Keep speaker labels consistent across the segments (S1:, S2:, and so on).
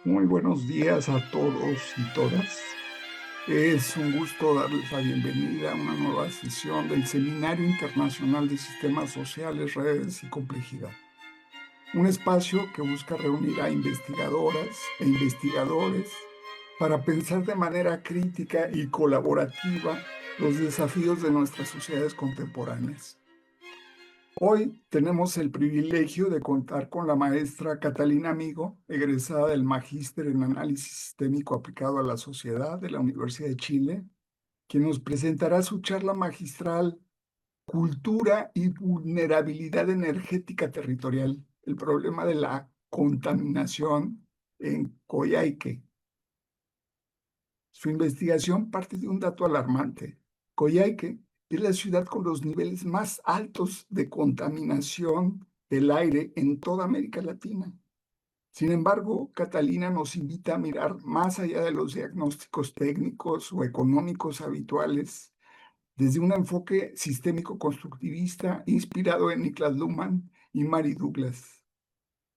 S1: Muy buenos días a todos y todas. Es un gusto darles la bienvenida a una nueva sesión del Seminario Internacional de Sistemas Sociales, Redes y Complejidad. Un espacio que busca reunir a investigadoras e investigadores para pensar de manera crítica y colaborativa los desafíos de nuestras sociedades contemporáneas. Hoy tenemos el privilegio de contar con la maestra Catalina Amigo, egresada del Magíster en Análisis Sistémico Aplicado a la Sociedad de la Universidad de Chile, quien nos presentará su charla magistral Cultura y Vulnerabilidad Energética Territorial, el problema de la contaminación en Coyhaique. Su investigación parte de un dato alarmante. Coyhaique es la ciudad con los niveles más altos de contaminación del aire en toda América Latina. Sin embargo, Catalina nos invita a mirar más allá de los diagnósticos técnicos o económicos habituales, desde un enfoque sistémico constructivista inspirado en Niklas Luhmann y Mary Douglas.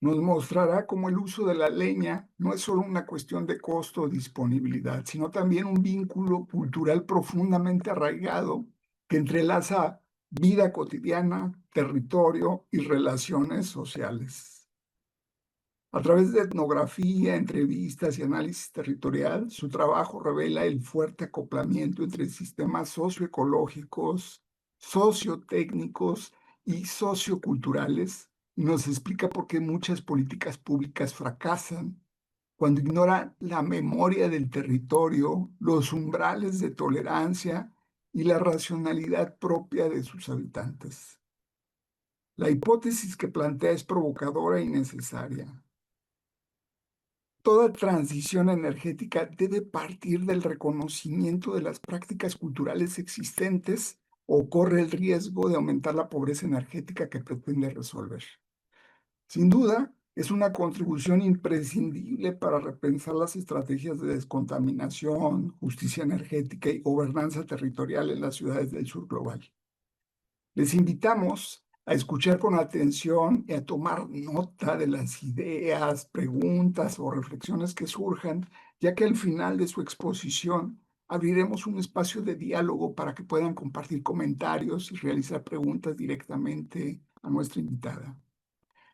S1: Nos mostrará cómo el uso de la leña no es solo una cuestión de costo o disponibilidad, sino también un vínculo cultural profundamente arraigado que entrelaza vida cotidiana, territorio y relaciones sociales. A través de etnografía, entrevistas y análisis territorial, su trabajo revela el fuerte acoplamiento entre sistemas socioecológicos, sociotécnicos y socioculturales, y nos explica por qué muchas políticas públicas fracasan cuando ignoran la memoria del territorio, los umbrales de tolerancia y la racionalidad propia de sus habitantes. La hipótesis que plantea es provocadora y necesaria. Toda transición energética debe partir del reconocimiento de las prácticas culturales existentes o corre el riesgo de aumentar la pobreza energética que pretende resolver. Sin duda, es una contribución imprescindible para repensar las estrategias de descontaminación, justicia energética y gobernanza territorial en las ciudades del sur global. Les invitamos a escuchar con atención y a tomar nota de las ideas, preguntas o reflexiones que surjan, ya que al final de su exposición abriremos un espacio de diálogo para que puedan compartir comentarios y realizar preguntas directamente a nuestra invitada.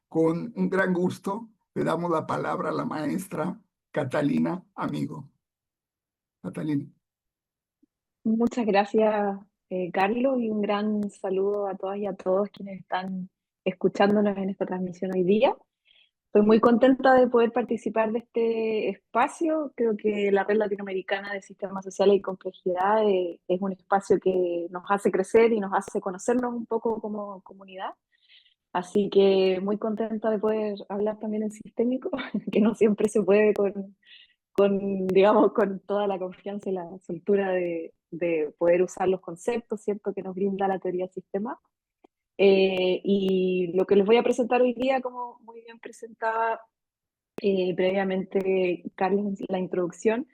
S1: Con un gran gusto, le damos la palabra a la maestra Catalina Amigo. Catalina.
S2: Muchas gracias, Carlos, y un gran saludo a todas y a todos quienes están escuchándonos en esta transmisión hoy día. Estoy muy contenta de poder participar de este espacio. Creo que la Red Latinoamericana de Sistemas Sociales y Complejidad es un espacio que nos hace crecer y nos hace conocernos un poco como comunidad. Así que muy contenta de poder hablar también en sistémico, que no siempre se puede digamos, con toda la confianza y la soltura de poder usar los conceptos, ¿cierto?, que nos brinda la teoría del sistema. Y lo que les voy a presentar hoy día, como muy bien presentaba previamente Carlos en la introducción,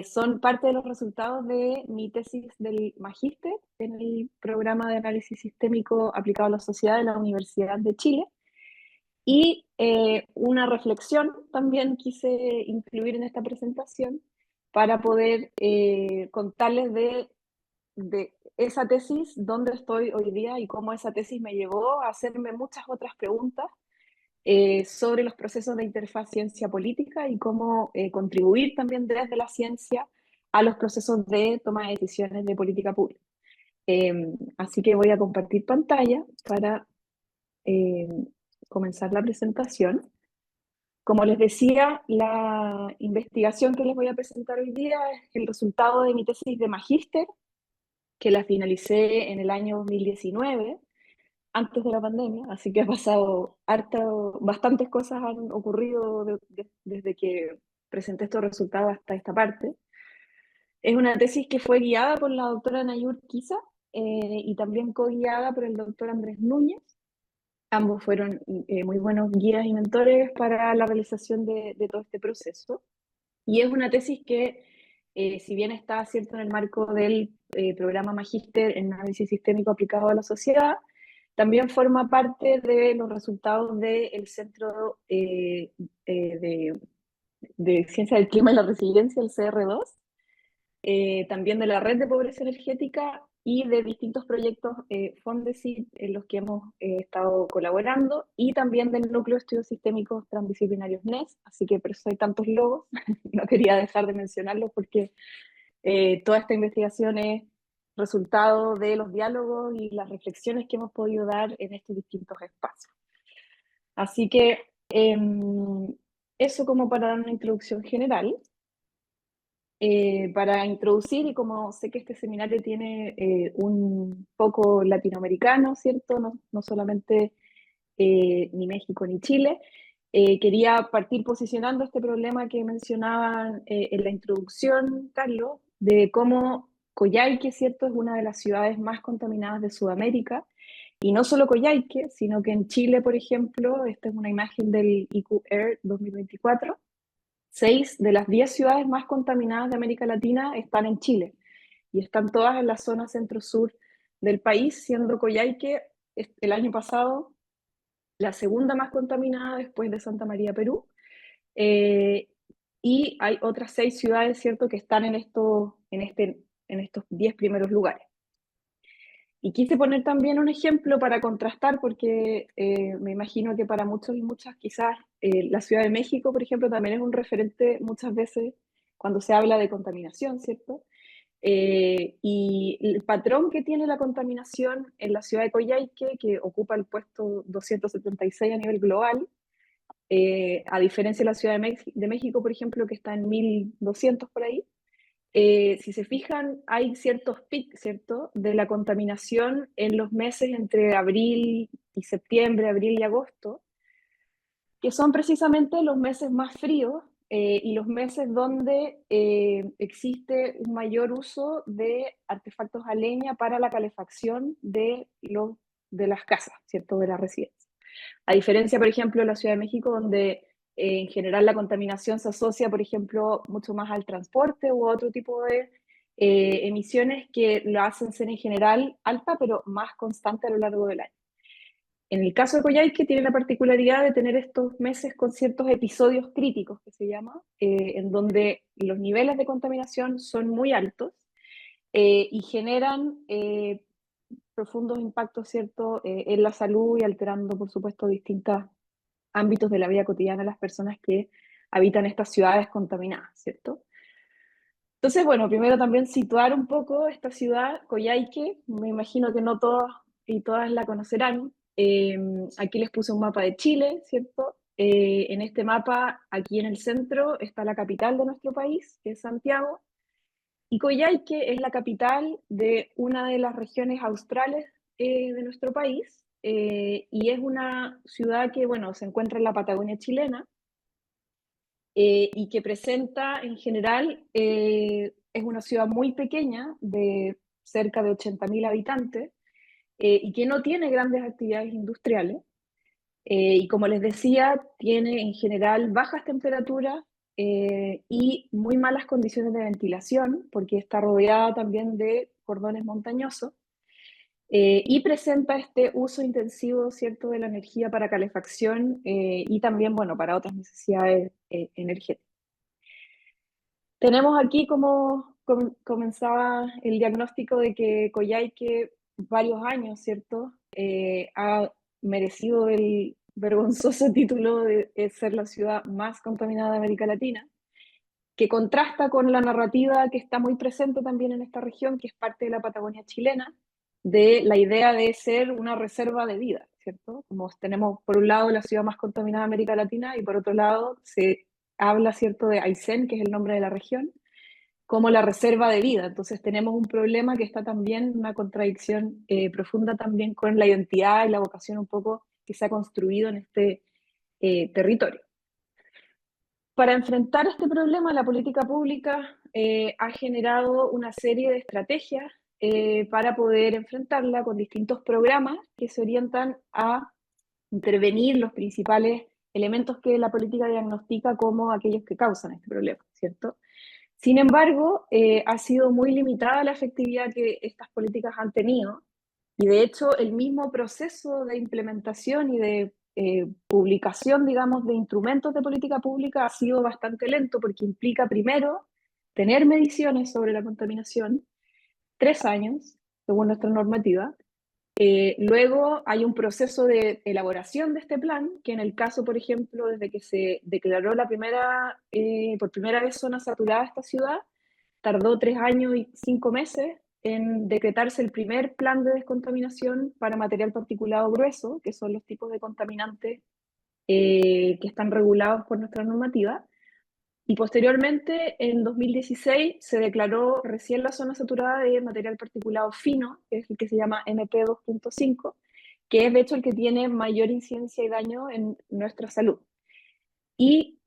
S2: son parte de los resultados de mi tesis del magíster en el programa de análisis sistémico aplicado a la sociedad de la Universidad de Chile. Y una reflexión también quise incluir en esta presentación para poder contarles de esa tesis, dónde estoy hoy día y cómo esa tesis me llevó a hacerme muchas otras preguntas sobre los procesos de interfaz ciencia-política y cómo contribuir también desde la ciencia a los procesos de toma de decisiones de política pública. Así que voy a compartir pantalla para eh, comenzar la presentación. Como les decía, la investigación que les voy a presentar hoy día es el resultado de mi tesis de magíster, que la finalicé en el año 2019, antes de la pandemia, así que ha pasado bastantes cosas han ocurrido desde que presenté estos resultados hasta esta parte. Es una tesis que fue guiada por la doctora Nayur Quiza y también co-guiada por el doctor Andrés Núñez. Ambos fueron muy buenos guías y mentores para la realización de todo este proceso. Y es una tesis que, si bien está cierto en el marco del programa Magíster en Análisis Sistémico Aplicado a la Sociedad, también forma parte de los resultados del Centro de de Ciencia del Clima y la Resiliencia, el CR2, también de la Red de Pobreza Energética y de distintos proyectos Fondesit en los que hemos estado colaborando, y también del Núcleo de Estudios Sistémicos Transdisciplinarios NES, así que por eso hay tantos logos, no quería dejar de mencionarlos porque toda esta investigación es resultado de los diálogos y las reflexiones que hemos podido dar en estos distintos espacios. Así que eso como para dar una introducción general. Para introducir, y como sé que este seminario tiene un foco latinoamericano, ¿cierto? No solamente ni México ni Chile, quería partir posicionando este problema que mencionaban en la introducción, Carlos, de cómo Coyhaique, ¿cierto?, es una de las ciudades más contaminadas de Sudamérica, y no solo Coyhaique, sino que en Chile, por ejemplo, esta es una imagen del IQ Air 2024, 6 de las 10 ciudades más contaminadas de América Latina están en Chile, y están todas en la zona centro-sur del país, siendo Coyhaique el año pasado la segunda más contaminada después de Santa María, Perú. Eh, y hay otras 6 ciudades, ¿cierto?, que están en estos 10 primeros lugares. Y quise poner también un ejemplo para contrastar, porque me imagino que para muchos y muchas quizás la Ciudad de México, por ejemplo, también es un referente muchas veces cuando se habla de contaminación, ¿cierto? Y el patrón que tiene la contaminación en la ciudad de Coyhaique, que ocupa el puesto 276 a nivel global, a diferencia de la Ciudad de México, por ejemplo, que está en 1200 por ahí. Si se fijan, hay ciertos picos, ¿cierto?, de la contaminación en los meses entre abril y septiembre, abril y agosto, que son precisamente los meses más fríos y los meses donde existe un mayor uso de artefactos a leña para la calefacción de las casas, ¿cierto?, de las residencias. A diferencia, por ejemplo, de la Ciudad de México, donde en general la contaminación se asocia, por ejemplo, mucho más al transporte u otro tipo de emisiones que lo hacen ser en general alta, pero más constante a lo largo del año. En el caso de Coyhaique tiene la particularidad de tener estos meses con ciertos episodios críticos, que se llama, en donde los niveles de contaminación son muy altos y generan profundos impactos, ¿cierto?, en la salud y alterando, por supuesto, distintos ámbitos de la vida cotidiana de las personas que habitan estas ciudades contaminadas, ¿cierto? Entonces, bueno, primero también situar un poco esta ciudad, Coyhaique, me imagino que no todos y todas la conocerán. Aquí les puse un mapa de Chile, ¿cierto? En este mapa, aquí en el centro, está la capital de nuestro país, que es Santiago, y Coyhaique es la capital de una de las regiones australes de nuestro país, y es una ciudad que, bueno, se encuentra en la Patagonia chilena, y que presenta en general, es una ciudad muy pequeña, de cerca de 80.000 habitantes, y que no tiene grandes actividades industriales, y como les decía, tiene en general bajas temperaturas y muy malas condiciones de ventilación, porque está rodeada también de cordones montañosos, y presenta este uso intensivo, ¿cierto?, de la energía para calefacción y también, bueno, para otras necesidades energéticas. Tenemos aquí como comenzaba el diagnóstico de que Coyhaique varios años, ¿cierto?, ha merecido el vergonzoso título de ser la ciudad más contaminada de América Latina, que contrasta con la narrativa que está muy presente también en esta región, que es parte de la Patagonia chilena, de la idea de ser una reserva de vida, ¿cierto? Como tenemos por un lado la ciudad más contaminada de América Latina y por otro lado se habla, ¿cierto?, de Aysén, que es el nombre de la región, como la reserva de vida. Entonces tenemos un problema que está también, una contradicción profunda también con la identidad y la vocación un poco que se ha construido en este territorio. Para enfrentar este problema, la política pública ha generado una serie de estrategias para poder enfrentarla con distintos programas que se orientan a intervenir los principales elementos que la política diagnostica como aquellos que causan este problema, ¿cierto? Sin embargo, ha sido muy limitada la efectividad que estas políticas han tenido, y de hecho el mismo proceso de implementación y de publicación, digamos, de instrumentos de política pública ha sido bastante lento porque implica primero tener mediciones sobre la contaminación, 3 años, según nuestra normativa. Luego hay un proceso de elaboración de este plan, que en el caso, por ejemplo, desde que se declaró por primera vez zona saturada esta ciudad, tardó 3 años y 5 meses en decretarse el primer plan de descontaminación para material particulado grueso, que son los tipos de contaminantes que están regulados por nuestra normativa. Y posteriormente, en 2016, se declaró recién la zona saturada de material particulado fino, que es el que se llama MP2.5, que es de hecho el que tiene mayor incidencia y daño en nuestra salud. Y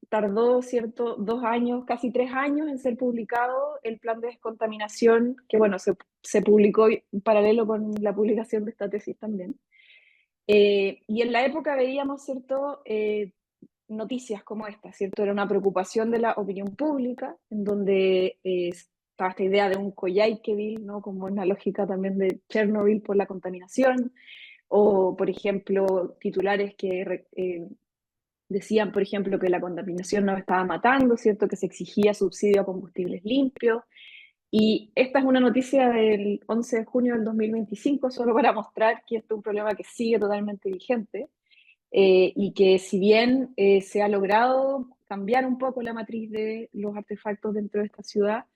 S2: tardó, ¿cierto?, 2 años, casi 3 años en ser publicado el plan de descontaminación, que bueno, se publicó en paralelo con la publicación de esta tesis también. Y en la época veíamos, ¿cierto?, noticias como esta, ¿cierto? Era una preocupación de la opinión pública, en donde estaba esta idea de un Coyhaiqueville, ¿no? Como una lógica también de Chernobyl por la contaminación, o por ejemplo, titulares que decían, por ejemplo, que la contaminación nos estaba matando, ¿cierto? Que se exigía subsidio a combustibles limpios. Y esta es una noticia del 11 de junio del 2025, solo para mostrar que esto es un problema que sigue totalmente vigente. Y que si bien se ha logrado cambiar un poco la matriz de los artefactos dentro de esta ciudad,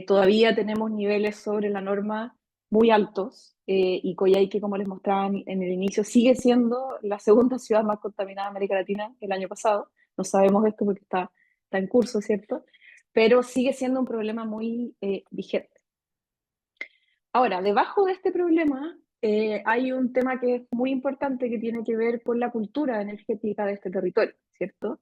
S2: todavía tenemos niveles sobre la norma muy altos, y Coyhaique, como les mostraba en el inicio, sigue siendo la segunda ciudad más contaminada de América Latina el año pasado. No sabemos esto porque está en curso, ¿cierto? Pero sigue siendo un problema muy vigente. Ahora, debajo de este problema hay un tema que es muy importante que tiene que ver con la cultura energética de este territorio, ¿cierto?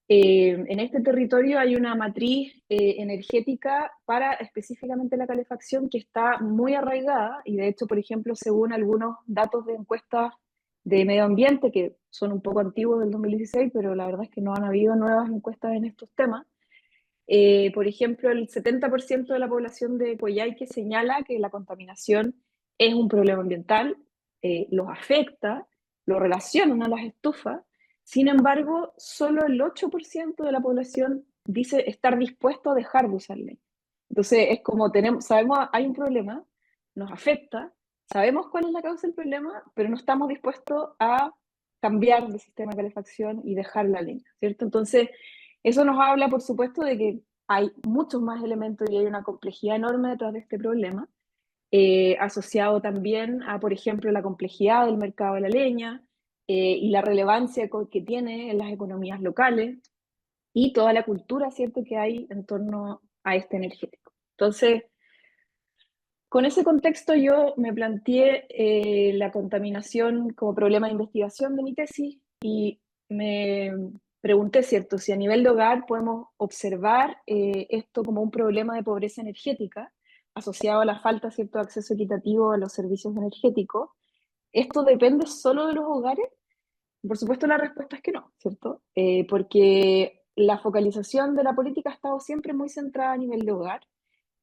S2: En este territorio hay una matriz energética para específicamente la calefacción que está muy arraigada y de hecho, por ejemplo, según algunos datos de encuestas de medio ambiente, que son un poco antiguos del 2016, pero la verdad es que no han habido nuevas encuestas en estos temas. Por ejemplo, el 70% de la población de Coyhaique señala que la contaminación es un problema ambiental, los afecta, lo relacionan a las estufas. Sin embargo, solo el 8% de la población dice estar dispuesto a dejar de usar leña. Entonces, es como sabemos hay un problema, nos afecta, sabemos cuál es la causa del problema, pero no estamos dispuestos a cambiar de sistema de calefacción y dejar la leña, ¿cierto? Entonces, eso nos habla, por supuesto, de que hay muchos más elementos y hay una complejidad enorme detrás de este problema, asociado también a, por ejemplo, la complejidad del mercado de la leña y la relevancia que tiene en las economías locales y toda la cultura, ¿cierto?, que hay en torno a este energético. Entonces, con ese contexto yo me planteé la contaminación como problema de investigación de mi tesis y me pregunté, ¿cierto?, si a nivel de hogar podemos observar esto como un problema de pobreza energética asociado a la falta, ¿cierto?, de acceso equitativo a los servicios energéticos. ¿Esto depende solo de los hogares? Por supuesto la respuesta es que no, ¿cierto? Porque la focalización de la política ha estado siempre muy centrada a nivel de hogar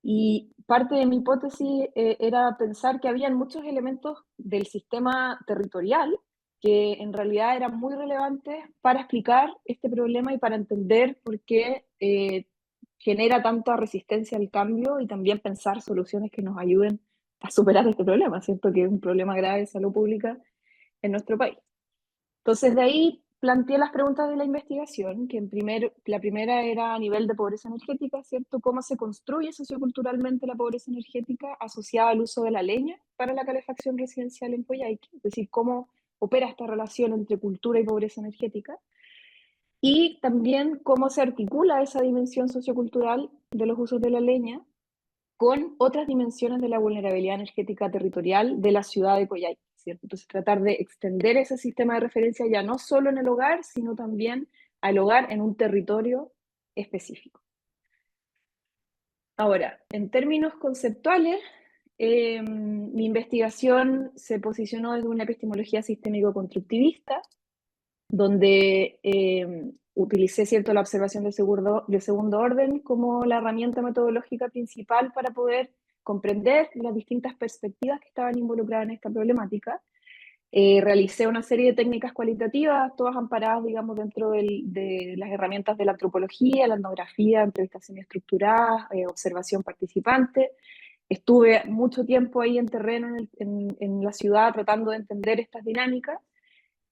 S2: y parte de mi hipótesis era pensar que habían muchos elementos del sistema territorial que en realidad eran muy relevantes para explicar este problema y para entender por qué genera tanta resistencia al cambio y también pensar soluciones que nos ayuden a superar este problema, ¿cierto? Que es un problema grave de salud pública en nuestro país. Entonces, de ahí planteé las preguntas de la investigación, que la primera era a nivel de pobreza energética, ¿cierto? ¿Cómo se construye socioculturalmente la pobreza energética asociada al uso de la leña para la calefacción residencial en Coyhaique? Es decir, ¿cómo opera esta relación entre cultura y pobreza energética? Y también cómo se articula esa dimensión sociocultural de los usos de la leña con otras dimensiones de la vulnerabilidad energética territorial de la ciudad de Coyhaique, ¿cierto? Entonces, tratar de extender ese sistema de referencia ya no solo en el hogar, sino también al hogar en un territorio específico. Ahora, en términos conceptuales, mi investigación se posicionó desde una epistemología sistémico-constructivista, donde utilicé, ¿cierto?, la observación de segundo orden como la herramienta metodológica principal para poder comprender las distintas perspectivas que estaban involucradas en esta problemática. Realicé una serie de técnicas cualitativas, todas amparadas, digamos, dentro de las herramientas de la antropología, la etnografía, entrevistas semiestructuradas, observación participante. Estuve mucho tiempo ahí en terreno, en la ciudad, tratando de entender estas dinámicas.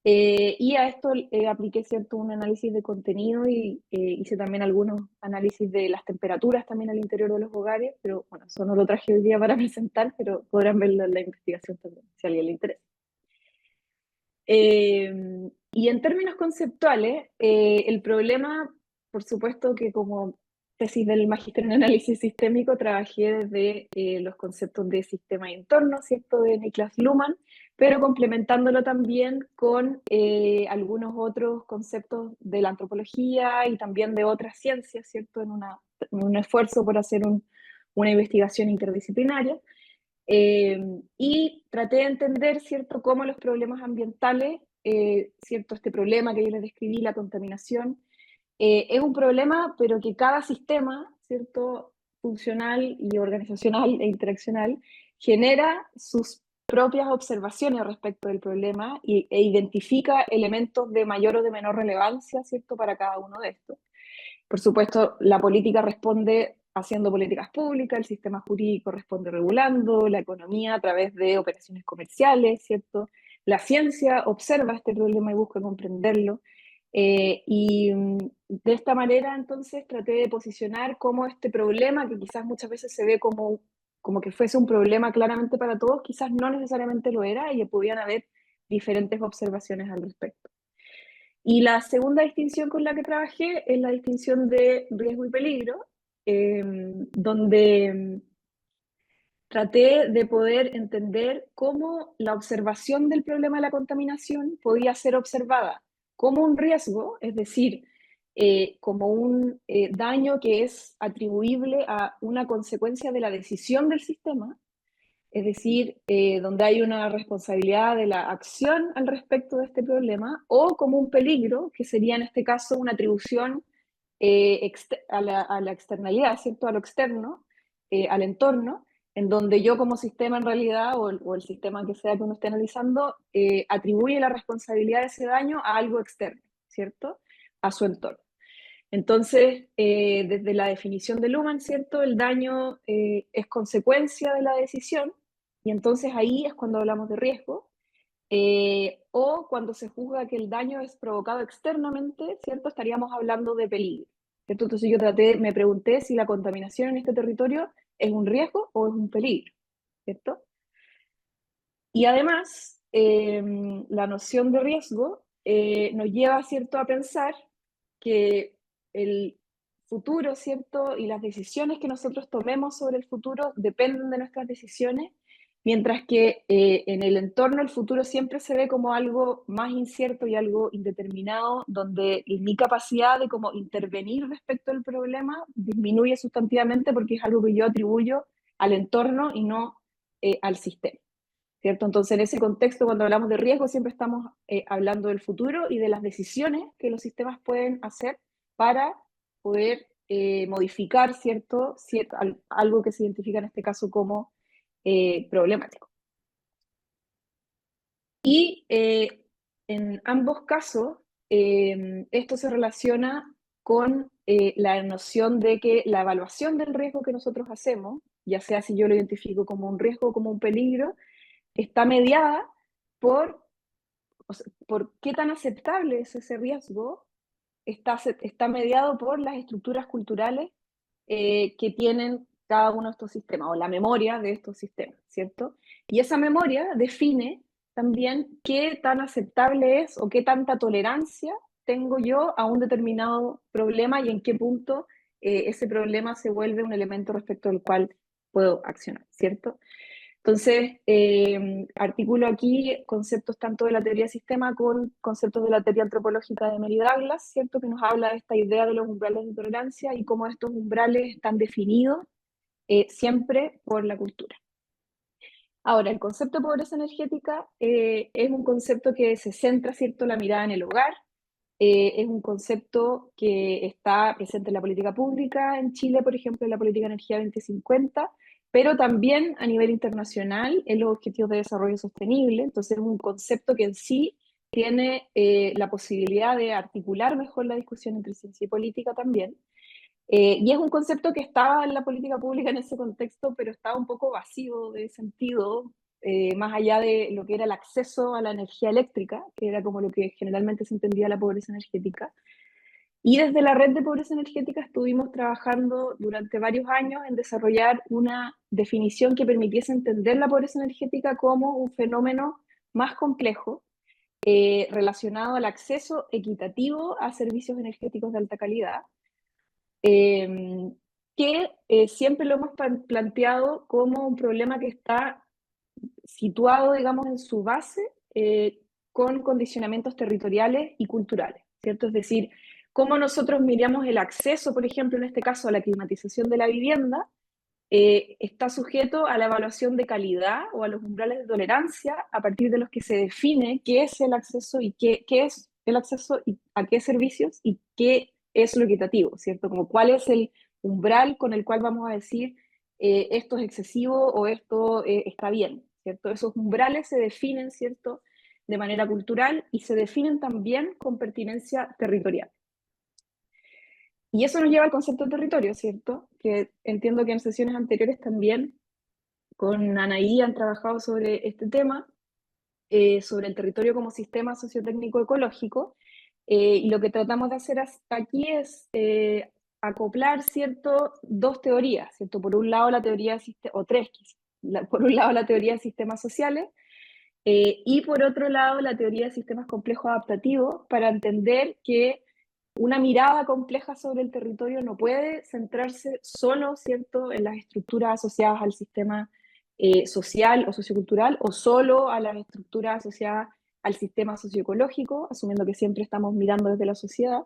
S2: Y a esto apliqué cierto un análisis de contenido y hice también algunos análisis de las temperaturas también al interior de los hogares, pero bueno, eso no lo traje hoy día para presentar, pero podrán verlo en la investigación también, si a alguien le interesa. Y en términos conceptuales, el problema, por supuesto que como tesis del magíster en análisis sistémico, trabajé desde los conceptos de sistema y entorno, ¿cierto?, de Niklas Luhmann, pero complementándolo también con algunos otros conceptos de la antropología y también de otras ciencias, ¿cierto?, en un esfuerzo por hacer una investigación interdisciplinaria. Y traté de entender, ¿cierto?, cómo los problemas ambientales, ¿cierto?, este problema que yo les describí, la contaminación, es un problema, pero que cada sistema, ¿cierto?, funcional y organizacional e interaccional, genera sus propias observaciones respecto del problema e identifica elementos de mayor o de menor relevancia, ¿cierto?, para cada uno de estos. Por supuesto, la política responde haciendo políticas públicas, el sistema jurídico responde regulando, la economía a través de operaciones comerciales, ¿cierto? La ciencia observa este problema y busca comprenderlo. Y de esta manera, entonces, traté de posicionar cómo este problema, que quizás muchas veces se ve como que fuese un problema claramente para todos, quizás no necesariamente lo era y podían haber diferentes observaciones al respecto. Y la segunda distinción con la que trabajé es la distinción de riesgo y peligro, donde traté de poder entender cómo la observación del problema de la contaminación podía ser observada como un riesgo, es decir, como un daño que es atribuible a una consecuencia de la decisión del sistema, es decir, donde hay una responsabilidad de la acción al respecto de este problema, o como un peligro, que sería en este caso una atribución a la externalidad, ¿cierto? A lo externo, al entorno, en donde yo como sistema en realidad, o el sistema que sea que uno esté analizando, atribuye la responsabilidad de ese daño a algo externo, ¿cierto? A su entorno. Entonces, desde la definición de Luhmann, ¿cierto? El daño es consecuencia de la decisión, y entonces ahí es cuando hablamos de riesgo, o cuando se juzga que el daño es provocado externamente, ¿cierto? Estaríamos hablando de peligro, ¿cierto? Entonces yo me pregunté si la contaminación en este territorio es un riesgo o es un peligro, ¿cierto? Y además, la noción de riesgo nos lleva, ¿cierto?, a pensar que el futuro, ¿cierto?, y las decisiones que nosotros tomemos sobre el futuro dependen de nuestras decisiones, mientras que en el entorno el futuro siempre se ve como algo más incierto y algo indeterminado, donde mi capacidad de como intervenir respecto al problema disminuye sustantivamente porque es algo que yo atribuyo al entorno y no al sistema, ¿cierto? Entonces, en ese contexto, cuando hablamos de riesgo, siempre estamos hablando del futuro y de las decisiones que los sistemas pueden hacer para poder modificar, ¿cierto? Algo que se identifica en este caso como problemático. Y en ambos casos, esto se relaciona con la noción de que la evaluación del riesgo que nosotros hacemos, ya sea si yo lo identifico como un riesgo o como un peligro, está mediada por, o sea, por qué tan aceptable es ese riesgo, está mediado por las estructuras culturales que tienen cada uno de estos sistemas, o la memoria de estos sistemas, ¿cierto? Y esa memoria define también qué tan aceptable es o qué tanta tolerancia tengo yo a un determinado problema y en qué punto ese problema se vuelve un elemento respecto al cual puedo accionar, ¿cierto? Entonces, articulo aquí conceptos tanto de la teoría de sistema con conceptos de la teoría antropológica de Mary Douglas, ¿cierto? Que nos habla de esta idea de los umbrales de tolerancia y cómo estos umbrales están definidos siempre por la cultura. Ahora, el concepto de pobreza energética es un concepto que se centra, ¿cierto?, la mirada en el hogar. Es un concepto que está presente en la política pública en Chile, por ejemplo, en la política de energía 2050, pero también a nivel internacional en los Objetivos de Desarrollo Sostenible. Entonces es un concepto que en sí tiene la posibilidad de articular mejor la discusión entre ciencia y política también. Y es un concepto que estaba en la política pública en ese contexto, pero estaba un poco vacío de sentido, más allá de lo que era el acceso a la energía eléctrica, que era como lo que generalmente se entendía la pobreza energética. Y desde la red de pobreza energética estuvimos trabajando durante varios años en desarrollar una definición que permitiese entender la pobreza energética como un fenómeno más complejo, relacionado al acceso equitativo a servicios energéticos de alta calidad, eh, que siempre lo hemos planteado como un problema que está situado, digamos, en su base, con condicionamientos territoriales y culturales, ¿cierto? Es decir, cómo nosotros miramos el acceso, por ejemplo, en este caso, a la climatización de la vivienda, está sujeto a la evaluación de calidad o a los umbrales de tolerancia a partir de los que se define qué es el acceso y qué es el acceso y a qué servicios y qué es lo equitativo, ¿cierto? Como cuál es el umbral con el cual vamos a decir esto es excesivo o esto está bien, ¿cierto? Esos umbrales se definen, ¿cierto? De manera cultural y se definen también con pertinencia territorial. Y eso nos lleva al concepto de territorio, ¿cierto? Que entiendo que en sesiones anteriores también con Anaí han trabajado sobre este tema, sobre el territorio como sistema sociotécnico ecológico, y lo que tratamos de hacer hasta aquí es acoplar, ¿cierto?, dos teorías, ¿cierto? Por un lado la teoría de o tres, por un lado la teoría de sistemas sociales, y por otro lado la teoría de sistemas complejos adaptativos, para entender que una mirada compleja sobre el territorio no puede centrarse solo, ¿cierto?, en las estructuras asociadas al sistema social o sociocultural, o solo a las estructuras asociadas al sistema socioecológico, asumiendo que siempre estamos mirando desde la sociedad,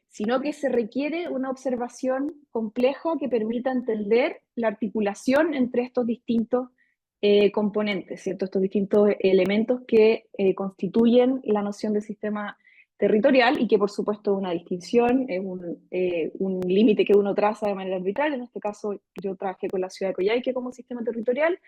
S2: sino que se requiere una observación compleja que permita entender la articulación entre estos distintos componentes, ¿cierto? Estos distintos elementos que constituyen la noción de sistema territorial y que por supuesto es una distinción, es un límite que uno traza de manera arbitral. En este caso yo trabajé con la ciudad de Coyhaique como sistema territorial,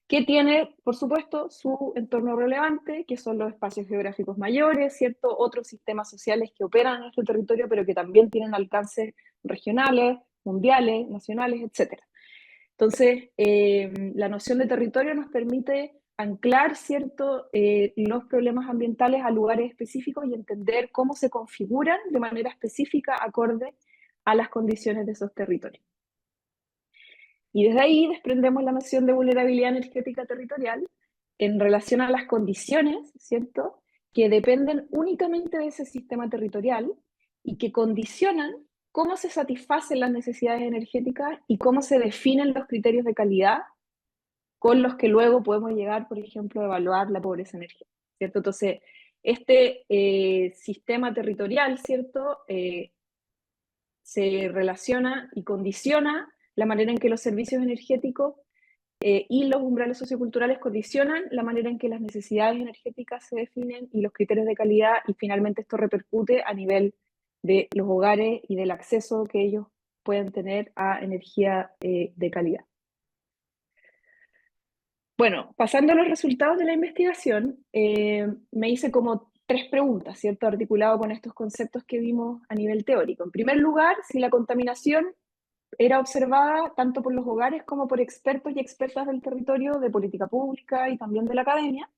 S2: que tiene, por supuesto, su entorno relevante, que son los espacios geográficos mayores, ¿cierto? Otros sistemas sociales que operan en este territorio, pero que también tienen alcances regionales, mundiales, nacionales, etc. Entonces, la noción de territorio nos permite anclar, ¿cierto?, los problemas ambientales a lugares específicos y entender cómo se configuran de manera específica, acorde a las condiciones de esos territorios. Y desde ahí desprendemos la noción de vulnerabilidad energética territorial en relación a las condiciones, ¿cierto?, que dependen únicamente de ese sistema territorial y que condicionan cómo se satisfacen las necesidades energéticas y cómo se definen los criterios de calidad con los que luego podemos llegar, por ejemplo, a evaluar la pobreza energética, ¿cierto? Entonces, este sistema territorial, ¿cierto?, se relaciona y condiciona la manera en que los servicios energéticos y los umbrales socioculturales condicionan la manera en que las necesidades energéticas se definen y los criterios de calidad, y finalmente esto repercute a nivel de los hogares y del acceso que ellos pueden tener a energía de calidad. Bueno, pasando a los resultados de la investigación, me hice como tres preguntas, ¿cierto? Articulado con estos conceptos que vimos a nivel teórico. En primer lugar, si la contaminación era observada tanto por los hogares como por expertos y expertas del territorio, de política pública y también de la academia,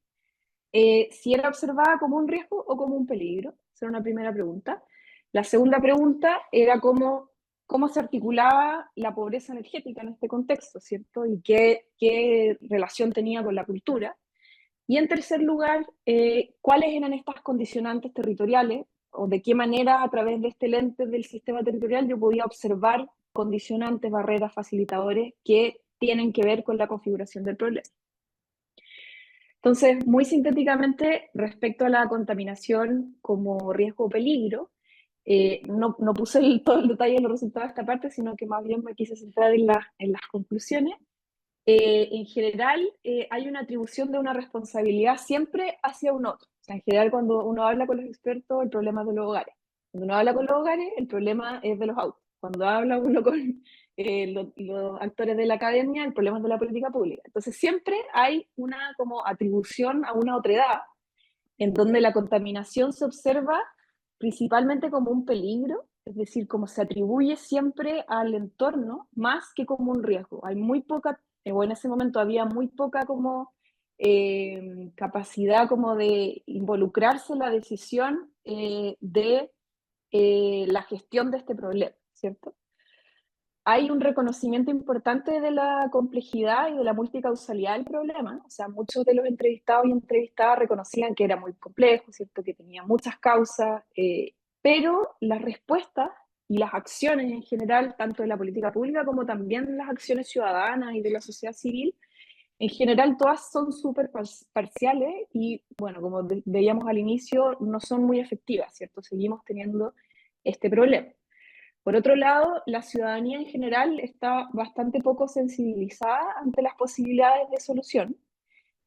S2: si era observada como un riesgo o como un peligro. Esa era una primera pregunta. La segunda pregunta era cómo se articulaba la pobreza energética en este contexto, ¿cierto? Y qué relación tenía con la cultura. Y en tercer lugar, cuáles eran estas condicionantes territoriales, o de qué manera a través de este lente del sistema territorial yo podía observar condicionantes, barreras, facilitadores que tienen que ver con la configuración del problema. Entonces, muy sintéticamente, respecto a la contaminación como riesgo o peligro, no puse todo el detalle de los resultados de esta parte, sino que más bien me quise centrar en las conclusiones. En general, hay una atribución de una responsabilidad siempre hacia un otro. O sea, en general, cuando uno habla con los expertos, el problema es de los hogares. Cuando uno habla con los hogares, el problema es de los autos. Cuando habla uno con los actores de la academia el problema de la política pública. Entonces siempre hay una como atribución a una otredad en donde la contaminación se observa principalmente como un peligro, es decir, como se atribuye siempre al entorno más que como un riesgo. Hay muy poca, o en ese momento había muy poca como capacidad como de involucrarse en la decisión de la gestión de este problema, ¿cierto? Hay un reconocimiento importante de la complejidad y de la multicausalidad del problema. O sea, muchos de los entrevistados y entrevistadas reconocían que era muy complejo, ¿cierto? Que tenía muchas causas, pero las respuestas y las acciones en general, tanto de la política pública como también las acciones ciudadanas y de la sociedad civil, en general todas son súper parciales y, bueno, como veíamos al inicio, no son muy efectivas, ¿cierto? Seguimos teniendo este problema. Por otro lado, la ciudadanía en general está bastante poco sensibilizada ante las posibilidades de solución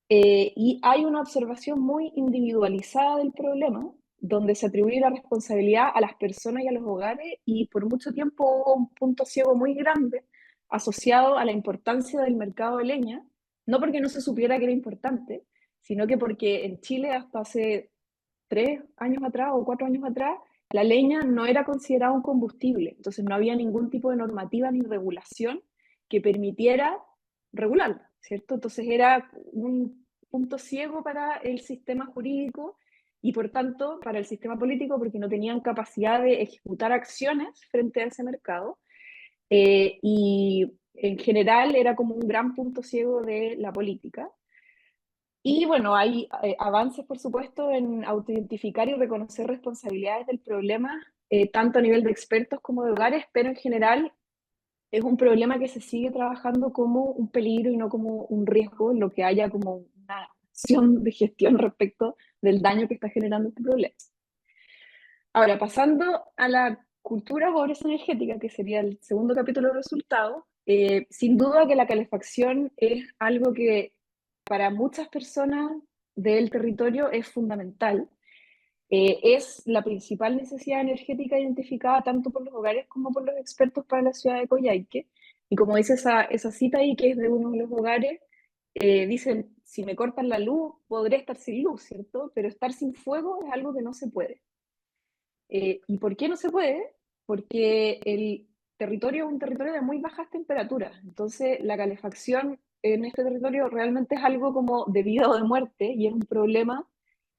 S2: y hay una observación muy individualizada del problema, donde se atribuye la responsabilidad a las personas y a los hogares y por mucho tiempo hubo un punto ciego muy grande asociado a la importancia del mercado de leña, no porque no se supiera que era importante, sino que porque en Chile hasta hace 3 años atrás o 4 años atrás, la leña no era considerada un combustible, entonces no había ningún tipo de normativa ni regulación que permitiera regularla, ¿cierto? Entonces era un punto ciego para el sistema jurídico y por tanto para el sistema político porque no tenían capacidad de ejecutar acciones frente a ese mercado y en general era como un gran punto ciego de la política. Y bueno, hay avances, por supuesto, en autoidentificar y reconocer responsabilidades del problema, tanto a nivel de expertos como de hogares, pero en general es un problema que se sigue trabajando como un peligro y no como un riesgo, lo que haya como una acción de gestión respecto del daño que está generando este problema. Ahora, pasando a la cultura de pobreza energética, que sería el segundo capítulo de resultados, sin duda que la calefacción es algo que para muchas personas del territorio es fundamental. Es la principal necesidad energética identificada tanto por los hogares como por los expertos para la ciudad de Coyhaique. Y como dice esa cita ahí, que es de uno de los hogares, dicen, si me cortan la luz, podré estar sin luz, ¿cierto? Pero estar sin fuego es algo que no se puede. ¿Y por qué no se puede? Porque el territorio es un territorio de muy bajas temperaturas. Entonces, la calefacción en este territorio realmente es algo como de vida o de muerte y es un problema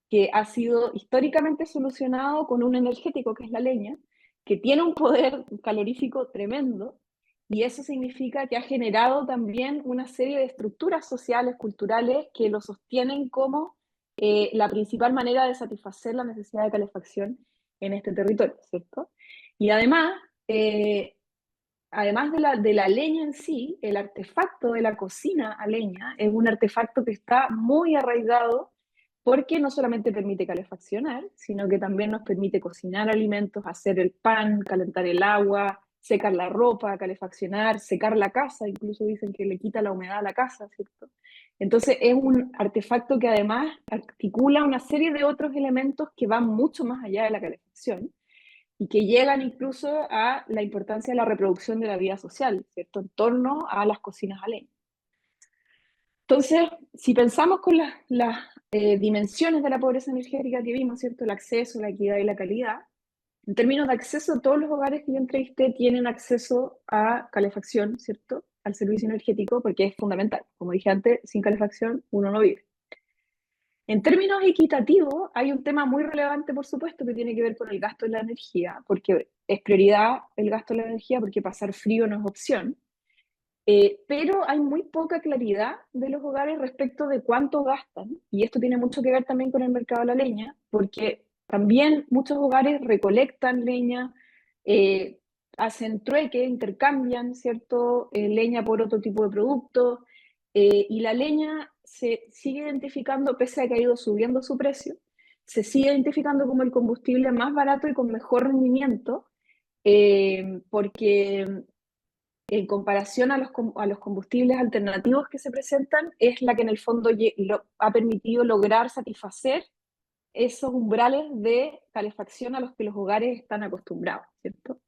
S2: que ha sido históricamente solucionado con un energético que es la leña, que tiene un poder calorífico tremendo y eso significa que ha generado también una serie de estructuras sociales, culturales, que lo sostienen como la principal manera de satisfacer la necesidad de calefacción en este territorio, ¿cierto? Y además, además de la leña en sí, el artefacto de la cocina a leña es un artefacto que está muy arraigado porque no solamente permite calefaccionar, sino que también nos permite cocinar alimentos, hacer el pan, calentar el agua, secar la ropa, calefaccionar, secar la casa, incluso dicen que le quita la humedad a la casa, ¿cierto? Entonces es un artefacto que además articula una serie de otros elementos que van mucho más allá de la calefacción y que llegan incluso a la importancia de la reproducción de la vida social, ¿cierto? En torno a las cocinas a leña. Entonces, si pensamos con las dimensiones de la pobreza energética que vimos, ¿cierto? El acceso, la equidad y la calidad, en términos de acceso, todos los hogares que yo entrevisté tienen acceso a calefacción, ¿cierto? Al servicio energético, porque es fundamental. Como dije antes, sin calefacción uno no vive. En términos equitativos, hay un tema muy relevante, por supuesto, que tiene que ver con el gasto de la energía, porque es prioridad el gasto de la energía, porque pasar frío no es opción. Pero hay muy poca claridad de los hogares respecto de cuánto gastan, y esto tiene mucho que ver también con el mercado de la leña, porque también muchos hogares recolectan leña, eh, hacen trueque, intercambian, ¿cierto? Leña por otro tipo de productos, y la leña se sigue identificando, pese a que ha ido subiendo su precio, se sigue identificando como el combustible más barato y con mejor rendimiento, porque en comparación a los combustibles alternativos que se presentan, es la que en el fondo ha permitido lograr satisfacer esos umbrales de calefacción a los que los hogares están acostumbrados, ¿cierto?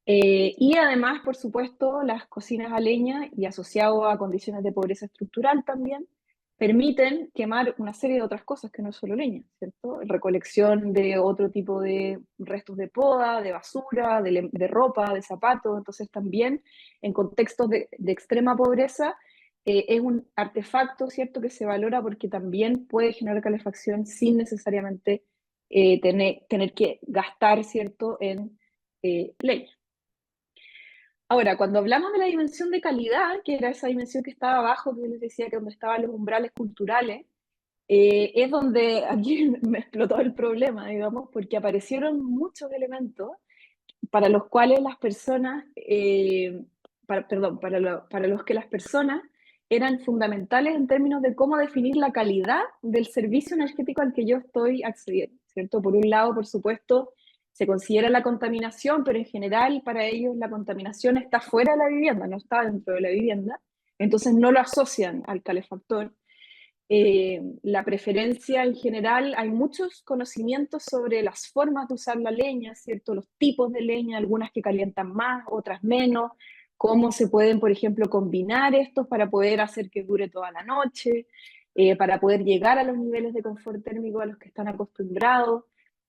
S2: Y además, por supuesto, las cocinas a leña y asociado a condiciones de pobreza estructural también, permiten quemar una serie de otras cosas que no es solo leña, ¿cierto? Recolección de otro tipo de restos de poda, de basura, de ropa, de zapatos. Entonces también en contextos de extrema pobreza es un artefacto, ¿cierto? Que se valora porque también puede generar calefacción sin necesariamente tener que gastar, ¿cierto? En leña. Ahora, cuando hablamos de la dimensión de calidad, que era esa dimensión que estaba abajo, que yo les decía que donde estaban los umbrales culturales, es donde aquí me explotó el problema, digamos, porque aparecieron muchos elementos para los cuales las personas, perdón, para los que las personas eran fundamentales en términos de cómo definir la calidad del servicio energético al que yo estoy accediendo, ¿cierto? Por un lado, por supuesto, se considera la contaminación, pero en general para ellos la contaminación está fuera de la vivienda, no está dentro de la vivienda, entonces no lo asocian al calefactor. La preferencia en general, hay muchos conocimientos sobre las formas de usar la leña, ¿cierto? Los tipos de leña, algunas que calientan más, otras menos, cómo se pueden, por ejemplo, combinar estos para poder hacer que dure toda la noche, para poder llegar a los niveles de confort térmico a los que están acostumbrados.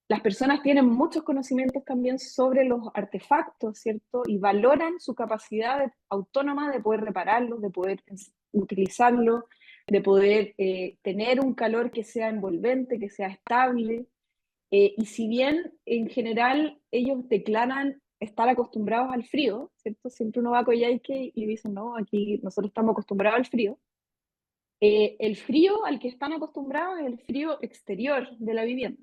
S2: Las personas tienen muchos conocimientos también sobre los artefactos, ¿cierto? Y valoran su capacidad autónoma de poder repararlos, de poder utilizarlos, de poder tener un calor que sea envolvente, que sea estable. Y si bien en general ellos declaran estar acostumbrados al frío, ¿cierto? Siempre uno va a Coyhaique y dicen, no, aquí nosotros estamos acostumbrados al frío. El frío al que están acostumbrados es el frío exterior de la vivienda,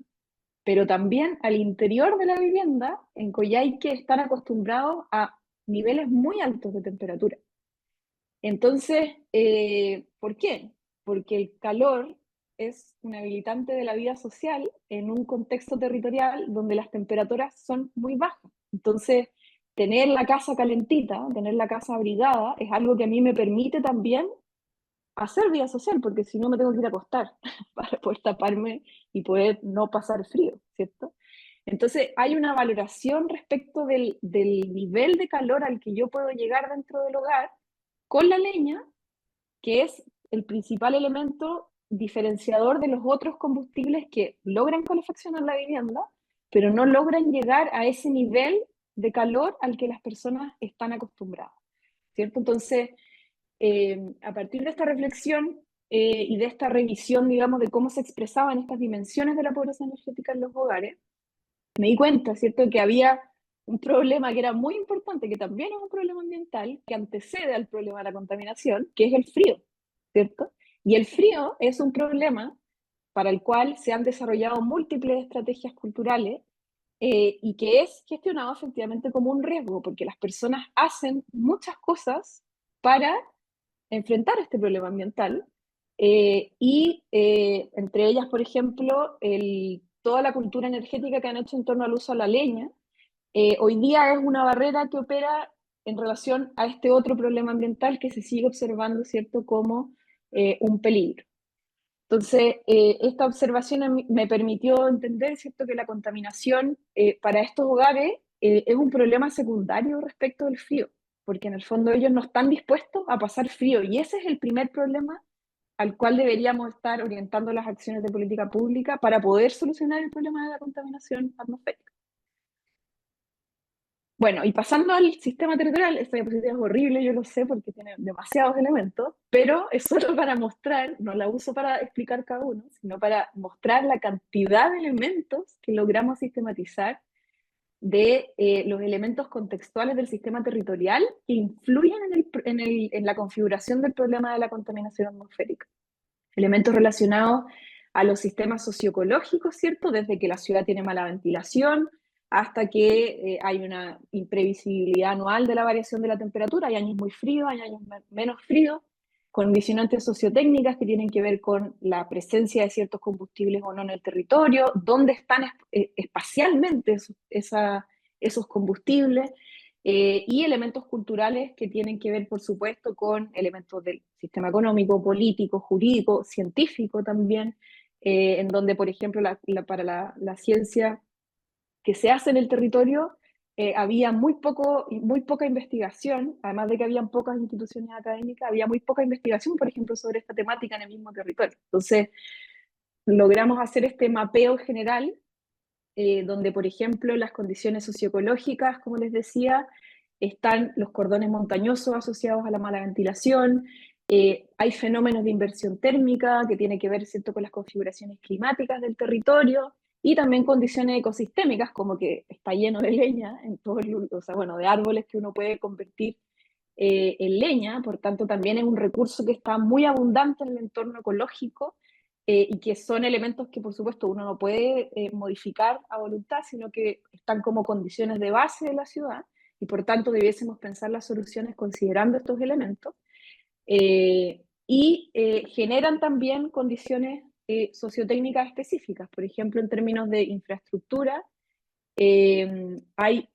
S2: pero también al interior de la vivienda, en Coyhaique están acostumbrados a niveles muy altos de temperatura. Entonces, ¿por qué? Porque el calor es un habilitante de la vida social en un contexto territorial donde las temperaturas son muy bajas. Entonces, tener la casa calentita, tener la casa abrigada, es algo que a mí me permite también hacer vida social, porque si no me tengo que ir a acostar para poder taparme y poder no pasar frío, ¿cierto? Entonces, hay una valoración respecto del nivel de calor al que yo puedo llegar dentro del hogar con la leña, que es el principal elemento diferenciador de los otros combustibles que logran calefaccionar la vivienda, pero no logran llegar a ese nivel de calor al que las personas están acostumbradas, ¿cierto? Entonces, a partir de esta reflexión y de esta revisión, digamos, de cómo se expresaban estas dimensiones de la pobreza energética en los hogares, me di cuenta, ¿cierto?, que había un problema que era muy importante, que también es un problema ambiental, que antecede al problema de la contaminación, que es el frío, ¿cierto? Y el frío es un problema para el cual se han desarrollado múltiples estrategias culturales y que es gestionado efectivamente como un riesgo, porque las personas hacen muchas cosas para enfrentar este problema ambiental entre ellas, por ejemplo, toda la cultura energética que han hecho en torno al uso de la leña, hoy día es una barrera que opera en relación a este otro problema ambiental que se sigue observando, ¿cierto?, como un peligro. Entonces, esta observación me permitió entender, ¿cierto?, que la contaminación para estos hogares es un problema secundario respecto del frío, porque en el fondo ellos no están dispuestos a pasar frío, y ese es el primer problema al cual deberíamos estar orientando las acciones de política pública para poder solucionar el problema de la contaminación atmosférica. Bueno, y pasando al sistema territorial, esta diapositiva es horrible, yo lo sé porque tiene demasiados elementos, pero es solo para mostrar, no la uso para explicar cada uno, sino para mostrar la cantidad de elementos que logramos sistematizar de los elementos contextuales del sistema territorial que influyen en la configuración del problema de la contaminación atmosférica. Elementos relacionados a los sistemas socioecológicos, ¿cierto? Desde que la ciudad tiene mala ventilación hasta que hay una imprevisibilidad anual de la variación de la temperatura. Hay años muy fríos, hay años menos fríos, condicionantes sociotécnicas que tienen que ver con la presencia de ciertos combustibles o no en el territorio, dónde están espacialmente esos combustibles, y elementos culturales que tienen que ver, por supuesto, con elementos del sistema económico, político, jurídico, científico también, en donde, por ejemplo, para la ciencia que se hace en el territorio, había muy poca investigación, además de que habían pocas instituciones académicas, había muy poca investigación, por ejemplo, sobre esta temática en el mismo territorio. Entonces, logramos hacer este mapeo general, donde, por ejemplo, las condiciones socioecológicas, como les decía, están los cordones montañosos asociados a la mala ventilación, hay fenómenos de inversión térmica que tiene que ver, ¿cierto?, con las configuraciones climáticas del territorio, y también condiciones ecosistémicas, como que está lleno de leña, en todo o sea, bueno, de árboles que uno puede convertir en leña, por tanto también es un recurso que está muy abundante en el entorno ecológico, y que son elementos que por supuesto uno no puede modificar a voluntad, sino que están como condiciones de base de la ciudad, y por tanto debiésemos pensar las soluciones considerando estos elementos, generan también condiciones sociotécnicas específicas, por ejemplo, en términos de infraestructura, hay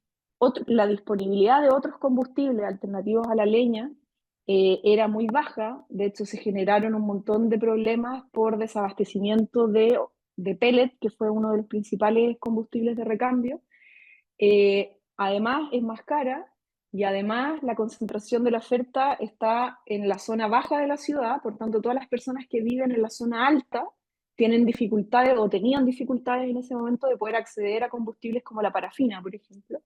S2: la disponibilidad de otros combustibles alternativos a la leña era muy baja. De hecho se generaron un montón de problemas por desabastecimiento de pellet, que fue uno de los principales combustibles de recambio. Además es más cara, y además la concentración de la oferta está en la zona baja de la ciudad, por tanto todas las personas que viven en la zona alta tienen dificultades o tenían dificultades en ese momento de poder acceder a combustibles como la parafina, por ejemplo.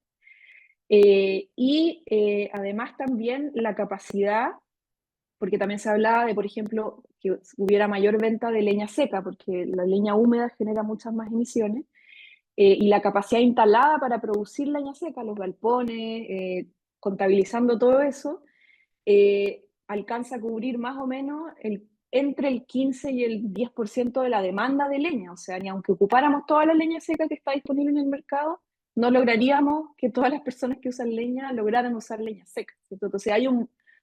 S2: Además también la capacidad, porque también se hablaba de, por ejemplo, que hubiera mayor venta de leña seca, porque la leña húmeda genera muchas más emisiones, y la capacidad instalada para producir leña seca, los galpones, contabilizando todo eso, alcanza a cubrir más o menos entre el 15 y el 10% de la demanda de leña. O sea, ni aunque ocupáramos toda la leña seca que está disponible en el mercado, no lograríamos que todas las personas que usan leña lograran usar leña seca, ¿cierto? Entonces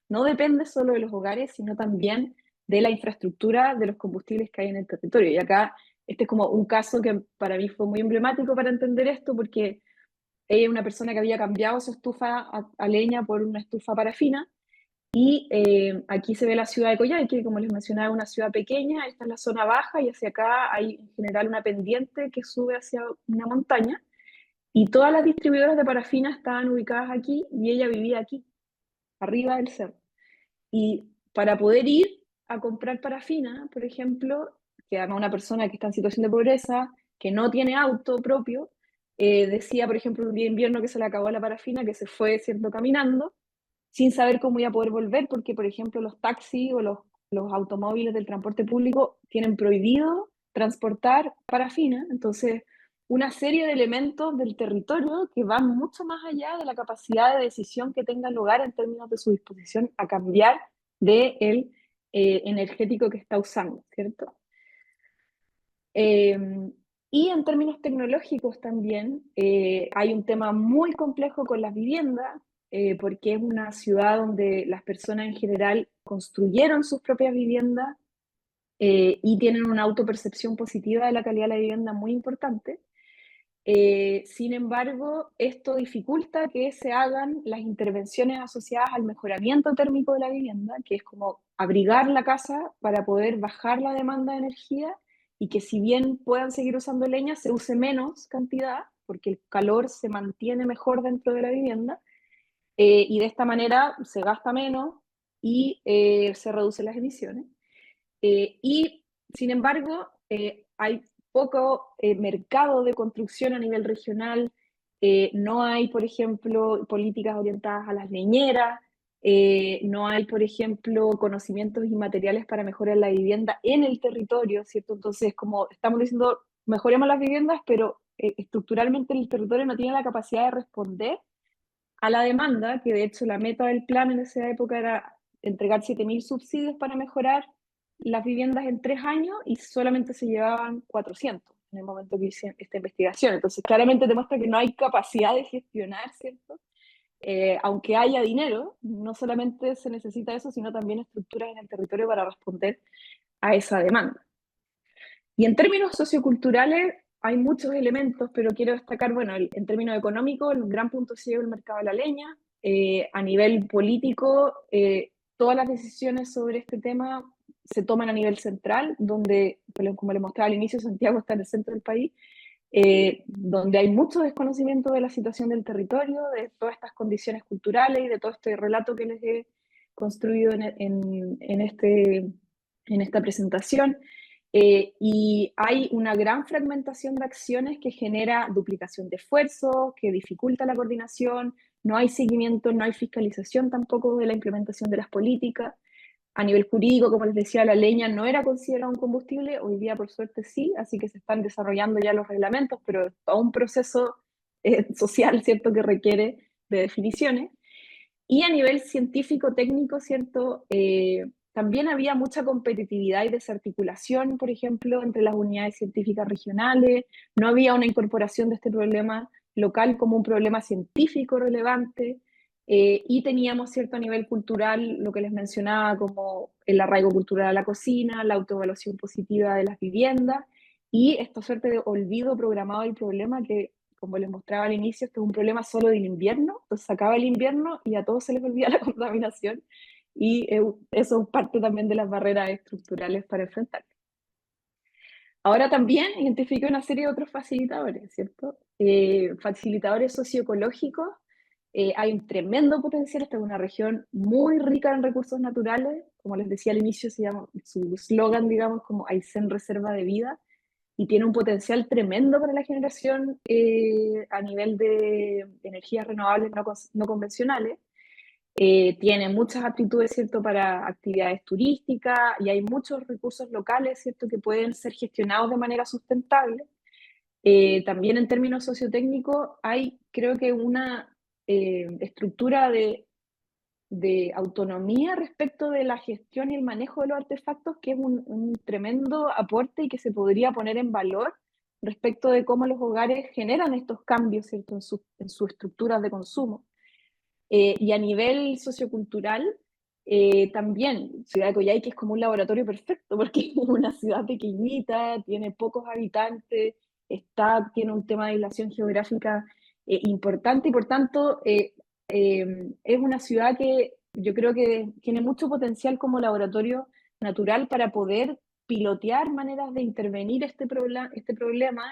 S2: no depende solo de los hogares, sino también de la infraestructura de los combustibles que hay en el territorio. Y acá este es como un caso que para mí fue muy emblemático para entender esto, porque ella es una persona que había cambiado su estufa a leña por una estufa parafina, y aquí se ve la ciudad de Coyhaique, como les mencionaba, es una ciudad pequeña. Esta es la zona baja, y hacia acá hay en general una pendiente que sube hacia una montaña, y todas las distribuidoras de parafina estaban ubicadas aquí, y ella vivía aquí, arriba del cerro. Y para poder ir a comprar parafina, por ejemplo, que además una persona que está en situación de pobreza, que no tiene auto propio, decía, por ejemplo, un día de invierno que se le acabó la parafina, que se fue, ¿cierto?, caminando, sin saber cómo iba a poder volver, porque, por ejemplo, los taxis o los automóviles del transporte público tienen prohibido transportar parafina. Entonces, una serie de elementos del territorio que van mucho más allá de la capacidad de decisión que tenga el hogar en términos de su disposición a cambiar de el energético que está usando, ¿cierto? Y en términos tecnológicos también hay un tema muy complejo con las viviendas, porque es una ciudad donde las personas en general construyeron sus propias viviendas y tienen una autopercepción positiva de la calidad de la vivienda muy importante. Sin embargo, esto dificulta que se hagan las intervenciones asociadas al mejoramiento térmico de la vivienda, que es como abrigar la casa para poder bajar la demanda de energía, y que si bien puedan seguir usando leña, se use menos cantidad, porque el calor se mantiene mejor dentro de la vivienda, y de esta manera se gasta menos y se reducen las emisiones. Y sin embargo, hay poco mercado de construcción a nivel regional. No hay, por ejemplo, políticas orientadas a las leñeras, no hay, por ejemplo, conocimientos y materiales para mejorar la vivienda en el territorio, ¿cierto? Entonces, como estamos diciendo, mejoremos las viviendas, pero estructuralmente el territorio no tiene la capacidad de responder a la demanda, que de hecho la meta del plan en esa época era entregar 7.000 subsidios para mejorar las viviendas en 3 años, y solamente se llevaban 400 en el momento que hice esta investigación. Entonces claramente demuestra que no hay capacidad de gestionar, ¿cierto? Aunque haya dinero, no solamente se necesita eso, sino también estructuras en el territorio para responder a esa demanda. Y en términos socioculturales hay muchos elementos, pero quiero destacar, bueno, en términos económicos, el gran punto ciego es el mercado de la leña. A nivel político, todas las decisiones sobre este tema se toman a nivel central, donde, como les mostraba al inicio, Santiago está en el centro del país, donde hay mucho desconocimiento de la situación del territorio, de todas estas condiciones culturales y de todo este relato que les he construido en esta presentación. Y hay una gran fragmentación de acciones que genera duplicación de esfuerzos, que dificulta la coordinación, no hay seguimiento, no hay fiscalización tampoco de la implementación de las políticas. A nivel jurídico, como les decía, la leña no era considerada un combustible, hoy día por suerte sí, así que se están desarrollando ya los reglamentos, pero es todo un proceso social, ¿cierto?, que requiere de definiciones. Y a nivel científico, técnico, ¿cierto? También había mucha competitividad y desarticulación, por ejemplo, entre las unidades científicas regionales, no había una incorporación de este problema local como un problema científico relevante, y teníamos cierto nivel cultural, lo que les mencionaba, como el arraigo cultural a la cocina, la autoevaluación positiva de las viviendas, y esta suerte de olvido programado del problema que, como les mostraba al inicio, esto es un problema solo del invierno, entonces se acaba el invierno y a todos se les olvida la contaminación, y eso es parte también de las barreras estructurales para enfrentar. Ahora también identifico una serie de otros facilitadores, ¿cierto? Facilitadores socioecológicos. Hay un tremendo potencial, esta es una región muy rica en recursos naturales, como les decía al inicio, se llama, su eslogan, digamos, como Aysén Reserva de Vida, y tiene un potencial tremendo para la generación a nivel de energías renovables no convencionales. Tiene muchas aptitudes, ¿cierto?, para actividades turísticas y hay muchos recursos locales, ¿cierto?, que pueden ser gestionados de manera sustentable. También en términos sociotécnicos hay, creo que, una estructura de autonomía respecto de la gestión y el manejo de los artefactos, que es un tremendo aporte y que se podría poner en valor respecto de cómo los hogares generan estos cambios, ¿cierto?, en sus estructuras de consumo. Y a nivel sociocultural, también Ciudad de Coyhaique es como un laboratorio perfecto, porque es una ciudad pequeñita, tiene pocos habitantes, tiene un tema de aislación geográfica importante, y por tanto es una ciudad que yo creo que tiene mucho potencial como laboratorio natural para poder pilotear maneras de intervenir este problema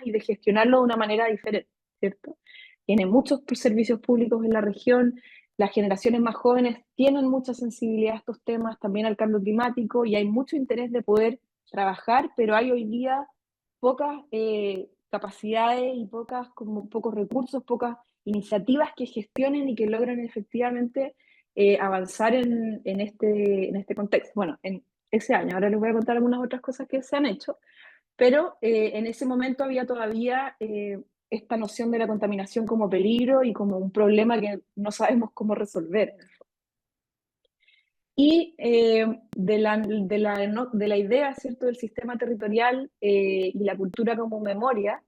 S2: y de gestionarlo de una manera diferente, ¿cierto? Tiene muchos servicios públicos en la región, las generaciones más jóvenes tienen mucha sensibilidad a estos temas, también al cambio climático, y hay mucho interés de poder trabajar, pero hay hoy día pocas capacidades y pocos recursos, pocas iniciativas que gestionen y que logren efectivamente avanzar en este contexto. Bueno, en ese año, ahora les voy a contar algunas otras cosas que se han hecho, pero en ese momento había todavía esta noción de la contaminación como peligro y como un problema que no sabemos cómo resolver. Y de la idea, ¿cierto?, del sistema territorial y la cultura como memoria,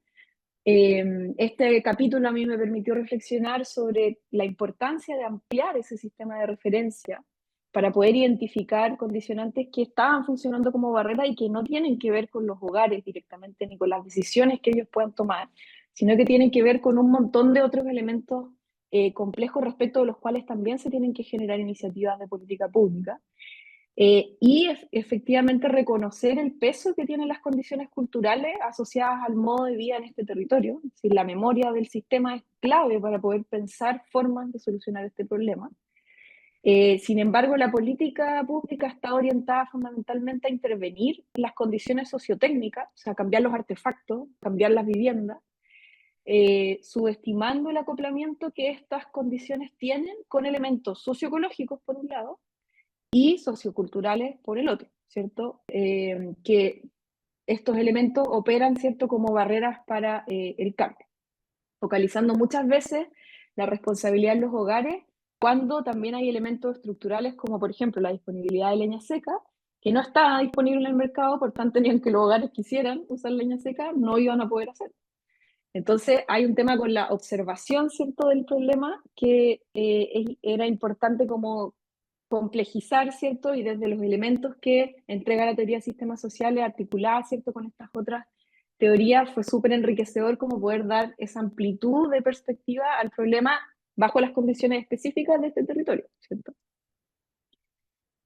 S2: este capítulo a mí me permitió reflexionar sobre la importancia de ampliar ese sistema de referencia para poder identificar condicionantes que estaban funcionando como barreras y que no tienen que ver con los hogares directamente ni con las decisiones que ellos puedan tomar, sino que tienen que ver con un montón de otros elementos complejos respecto de los cuales también se tienen que generar iniciativas de política pública. Efectivamente reconocer el peso que tienen las condiciones culturales asociadas al modo de vida en este territorio. Es decir, la memoria del sistema es clave para poder pensar formas de solucionar este problema. Sin embargo, la política pública está orientada fundamentalmente a intervenir en las condiciones sociotécnicas, o sea, cambiar los artefactos, cambiar las viviendas, subestimando el acoplamiento que estas condiciones tienen con elementos socioecológicos, por un lado, y socioculturales por el otro, ¿cierto? Que estos elementos operan, ¿cierto?, como barreras para el cambio, focalizando muchas veces la responsabilidad en los hogares cuando también hay elementos estructurales como, por ejemplo, la disponibilidad de leña seca, que no estaba disponible en el mercado, por tanto, ni aunque los hogares quisieran usar leña seca, no iban a poder hacerlo. Entonces hay un tema con la observación, ¿cierto?, del problema que era importante como complejizar, ¿cierto? Y desde los elementos que entrega la teoría de sistemas sociales, articulada, ¿cierto?, con estas otras teorías, fue súper enriquecedor como poder dar esa amplitud de perspectiva al problema bajo las condiciones específicas de este territorio, ¿cierto?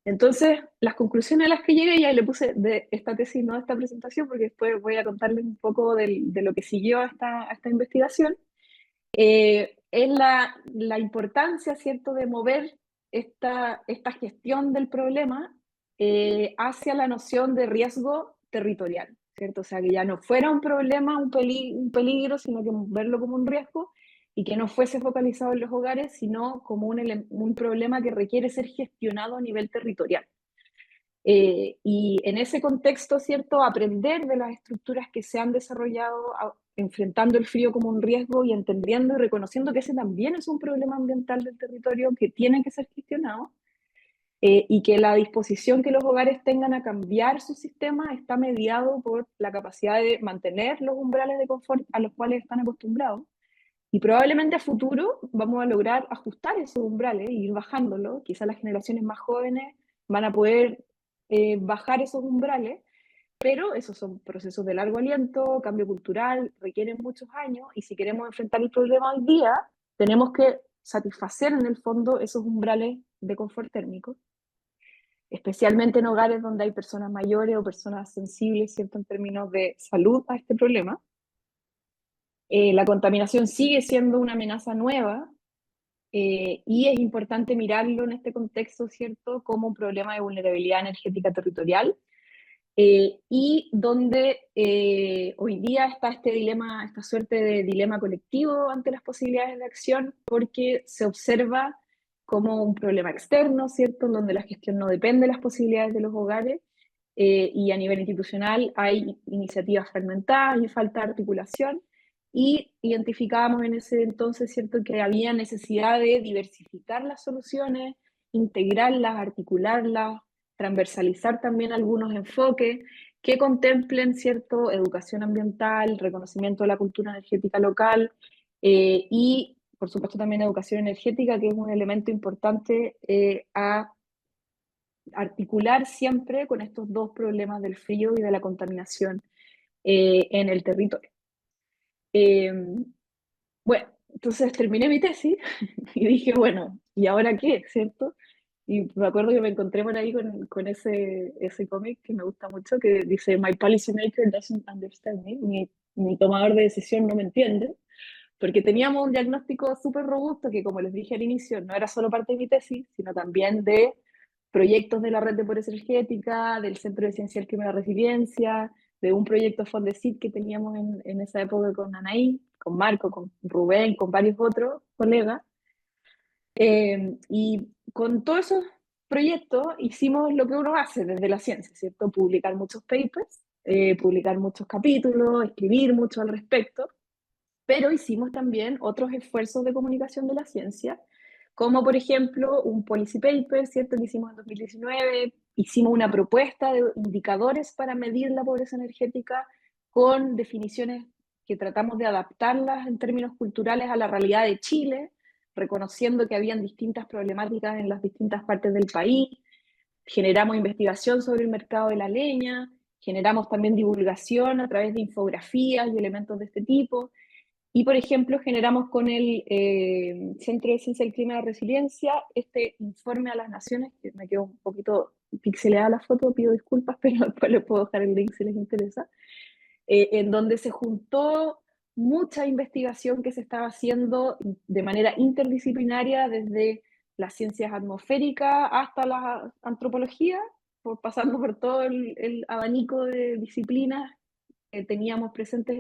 S2: Entonces, las conclusiones a las que llegué, y ahí le puse de esta tesis, no de esta presentación, porque después voy a contarles un poco de lo que siguió a esta investigación, es la importancia, ¿cierto?, de mover esta gestión del problema hacia la noción de riesgo territorial, ¿cierto? O sea, que ya no fuera un problema, un peligro, sino que verlo como un riesgo y que no fuese focalizado en los hogares, sino como un problema que requiere ser gestionado a nivel territorial. Y en ese contexto, ¿cierto?, aprender de las estructuras que se han desarrollado enfrentando el frío como un riesgo y entendiendo y reconociendo que ese también es un problema ambiental del territorio que tiene que ser gestionado, y que la disposición que los hogares tengan a cambiar su sistema está mediado por la capacidad de mantener los umbrales de confort a los cuales están acostumbrados. Y probablemente a futuro vamos a lograr ajustar esos umbrales e ir bajándolo. Quizás las generaciones más jóvenes van a poder bajar esos umbrales, pero esos son procesos de largo aliento, cambio cultural, requieren muchos años, y si queremos enfrentar el problema hoy día, tenemos que satisfacer en el fondo esos umbrales de confort térmico, especialmente en hogares donde hay personas mayores o personas sensibles, ¿cierto?, en términos de salud a este problema. La contaminación sigue siendo una amenaza nueva, y es importante mirarlo en este contexto, ¿cierto?, como un problema de vulnerabilidad energética territorial, y donde hoy día está este dilema, esta suerte de dilema colectivo ante las posibilidades de acción, porque se observa como un problema externo, ¿cierto?, en donde la gestión no depende de las posibilidades de los hogares, y a nivel institucional hay iniciativas fragmentadas y falta de articulación, y identificábamos en ese entonces, ¿cierto?, que había necesidad de diversificar las soluciones, integrarlas, articularlas, transversalizar también algunos enfoques que contemplen, ¿cierto?, educación ambiental, reconocimiento de la cultura energética local, y, por supuesto, también educación energética, que es un elemento importante a articular siempre con estos dos problemas del frío y de la contaminación en el territorio. Eh, bueno, entonces terminé mi tesis y dije, bueno, ¿y ahora qué? ¿Cierto? Y me acuerdo que me encontré por ahí con ese cómic que me gusta mucho, que dice, My policymaker doesn't understand me, mi tomador de decisión no me entiende, porque teníamos un diagnóstico súper robusto que, como les dije al inicio, no era solo parte de mi tesis, sino también de proyectos de la Red de Pobreza Energética, del Centro de Ciencia del Clima y la Resiliencia, de un proyecto Fondesit que teníamos en esa época con Anaí, con Marco, con Rubén, con varios otros colegas. Y con todos esos proyectos hicimos lo que uno hace desde la ciencia, ¿cierto? Publicar muchos papers, publicar muchos capítulos, escribir mucho al respecto, pero hicimos también otros esfuerzos de comunicación de la ciencia, como por ejemplo un policy paper, ¿cierto?, que hicimos en 2019, hicimos una propuesta de indicadores para medir la pobreza energética con definiciones que tratamos de adaptarlas en términos culturales a la realidad de Chile, reconociendo que habían distintas problemáticas en las distintas partes del país. Generamos investigación sobre el mercado de la leña, generamos también divulgación a través de infografías y elementos de este tipo. Y, por ejemplo, generamos con el Centro de Ciencia del Clima y la Resiliencia este informe a las naciones, que me quedó un poquito pixeleada la foto, pido disculpas, pero después les puedo dejar el link si les interesa, en donde se juntó mucha investigación que se estaba haciendo de manera interdisciplinaria desde las ciencias atmosféricas hasta la antropología, pasando por todo el abanico de disciplinas que teníamos presentes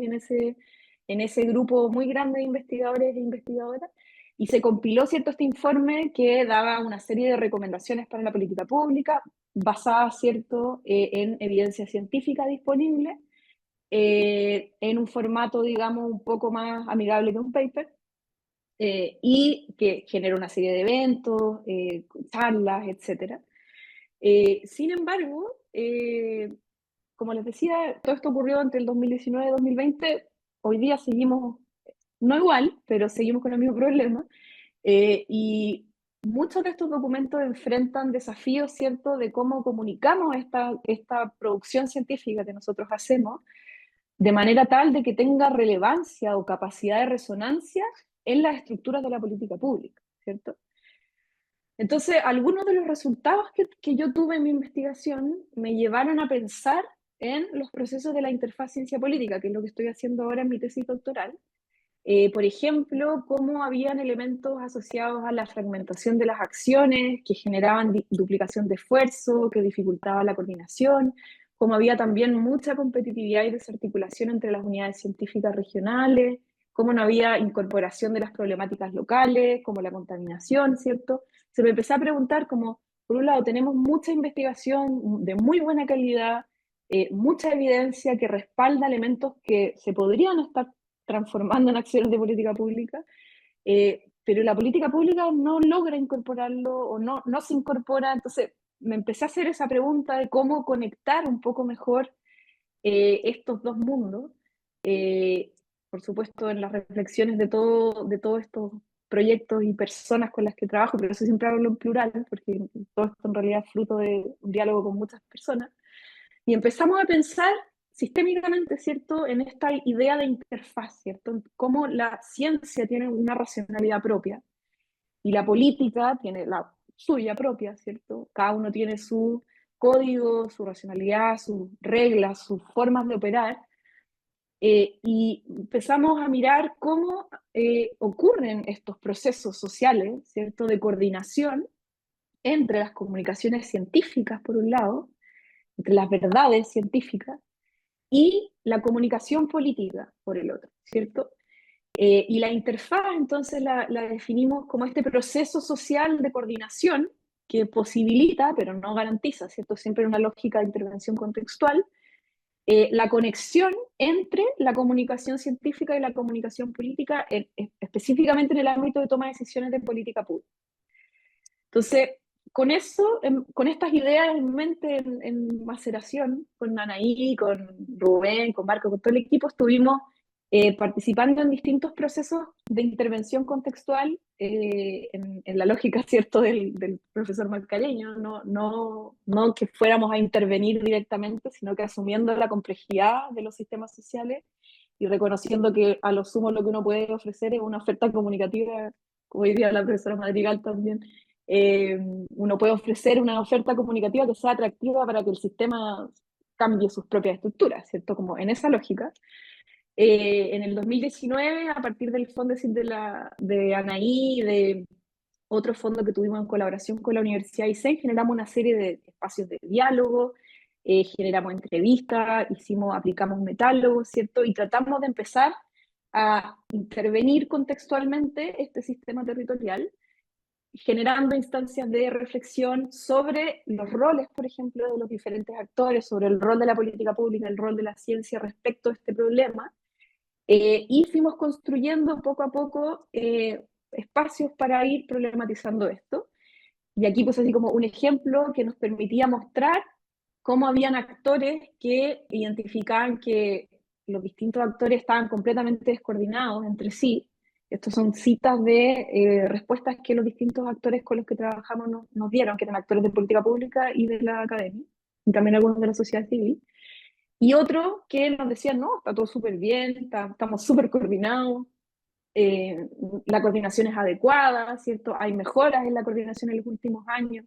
S2: en ese grupo muy grande de investigadores e investigadoras, y se compiló, ¿cierto?, este informe que daba una serie de recomendaciones para la política pública basada, ¿cierto?, en evidencia científica disponible, en un formato, digamos, un poco más amigable que un paper, y que genera una serie de eventos, charlas, etc. Sin embargo, como les decía, todo esto ocurrió entre el 2019 y 2020. Hoy día seguimos, no igual, pero seguimos con el mismo problema. Y muchos de estos documentos enfrentan desafíos, ¿cierto?, de cómo comunicamos esta producción científica que nosotros hacemos de manera tal de que tenga relevancia o capacidad de resonancia en las estructuras de la política pública, ¿cierto? Entonces, algunos de los resultados que yo tuve en mi investigación me llevaron a pensar en los procesos de la interfaz ciencia-política, que es lo que estoy haciendo ahora en mi tesis doctoral. Por ejemplo, cómo habían elementos asociados a la fragmentación de las acciones que generaban duplicación de esfuerzo, que dificultaba la coordinación, cómo había también mucha competitividad y desarticulación entre las unidades científicas regionales, cómo no había incorporación de las problemáticas locales, como la contaminación, ¿cierto? Se me empezó a preguntar como, por un lado, tenemos mucha investigación de muy buena calidad, mucha evidencia que respalda elementos que se podrían estar transformando en acciones de política pública, pero la política pública no logra incorporarlo o no se incorpora. Entonces me empecé a hacer esa pregunta de cómo conectar un poco mejor estos dos mundos. Por supuesto, en las reflexiones de todos estos proyectos y personas con las que trabajo, pero eso siempre hablo en plural, porque todo esto en realidad es fruto de un diálogo con muchas personas. Y empezamos a pensar sistémicamente, ¿cierto?, en esta idea de interfaz, ¿cierto?, cómo la ciencia tiene una racionalidad propia y la política tiene la suya propia, ¿cierto? Cada uno tiene su código, su racionalidad, sus reglas, sus formas de operar, y empezamos a mirar cómo ocurren estos procesos sociales, ¿cierto?, de coordinación entre las comunicaciones científicas, por un lado, entre las verdades científicas, y la comunicación política, por el otro, ¿cierto? Y la interfaz, entonces, la definimos como este proceso social de coordinación que posibilita, pero no garantiza, ¿cierto? Siempre en una lógica de intervención contextual, la conexión entre la comunicación científica y la comunicación política, específicamente en el ámbito de toma de decisiones de política pública. Entonces, con eso, con estas ideas en mente, en maceración, con Anaí, con Rubén, con Marco, con todo el equipo, estuvimos participando en distintos procesos de intervención contextual en la lógica, ¿cierto?, del profesor Mascareño, no que fuéramos a intervenir directamente, sino que asumiendo la complejidad de los sistemas sociales y reconociendo que a lo sumo lo que uno puede ofrecer es una oferta comunicativa, como diría la profesora Madrigal también. Uno puede ofrecer una oferta comunicativa que sea atractiva para que el sistema cambie sus propias estructuras, ¿cierto? Como en esa lógica. En el 2019, a partir del fondo de Anaí, de otro fondo que tuvimos en colaboración con la Universidad de Aysén, generamos una serie de espacios de diálogo, generamos entrevistas, aplicamos metálogos, ¿cierto? Y tratamos de empezar a intervenir contextualmente este sistema territorial, generando instancias de reflexión sobre los roles, por ejemplo, de los diferentes actores, sobre el rol de la política pública, el rol de la ciencia respecto a este problema, y fuimos construyendo poco a poco espacios para ir problematizando esto. Y aquí pues así como un ejemplo que nos permitía mostrar cómo habían actores que identificaban que los distintos actores estaban completamente descoordinados entre sí. Estos son citas de respuestas que los distintos actores con los que trabajamos nos dieron, que eran actores de política pública y de la academia, y también algunos de la sociedad civil. Y otro que nos decían, no, está todo súper bien, estamos súper coordinados, eh, la coordinación es adecuada, ¿cierto? Hay mejoras en la coordinación en los últimos años.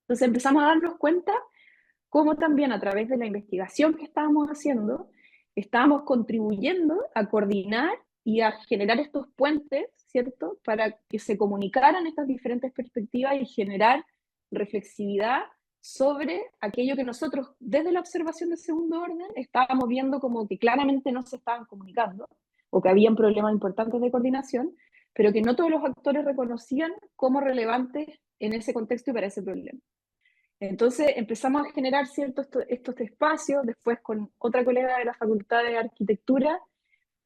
S2: Entonces empezamos a darnos cuenta cómo también a través de la investigación que estábamos haciendo, estábamos contribuyendo a coordinar y a generar estos puentes, ¿cierto? Para que se comunicaran estas diferentes perspectivas y generar reflexividad sobre aquello que nosotros, desde la observación de segundo orden, estábamos viendo como que claramente no se estaban comunicando o que habían problemas importantes de coordinación, pero que no todos los actores reconocían como relevantes en ese contexto y para ese problema. Entonces empezamos a generar estos espacios, después con otra colega de la Facultad de Arquitectura,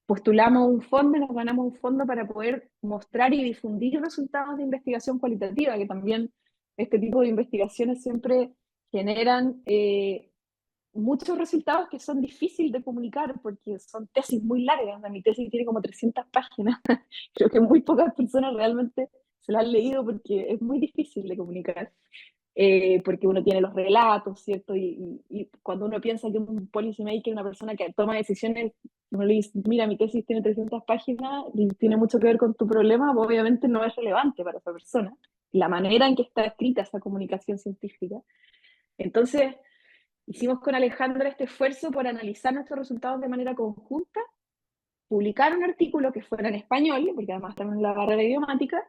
S2: postulamos un fondo y nos ganamos un fondo para poder mostrar y difundir resultados de investigación cualitativa, que también este tipo de investigaciones siempre generan muchos resultados que son difíciles de comunicar porque son tesis muy largas. Mi tesis tiene como 300 páginas. Creo que muy pocas personas realmente se la han leído porque es muy difícil de comunicar. Porque uno tiene los relatos, ¿cierto? Y cuando uno piensa que un policy maker, una persona que toma decisiones, uno le dice, mira, mi tesis tiene 300 páginas y tiene mucho que ver con tu problema, pues obviamente no es relevante para esa persona. la manera en que está escrita esa comunicación científica. Entonces, hicimos con Alejandra este esfuerzo por analizar nuestros resultados de manera conjunta, publicar un artículo que fuera en español, porque además también la barrera idiomática,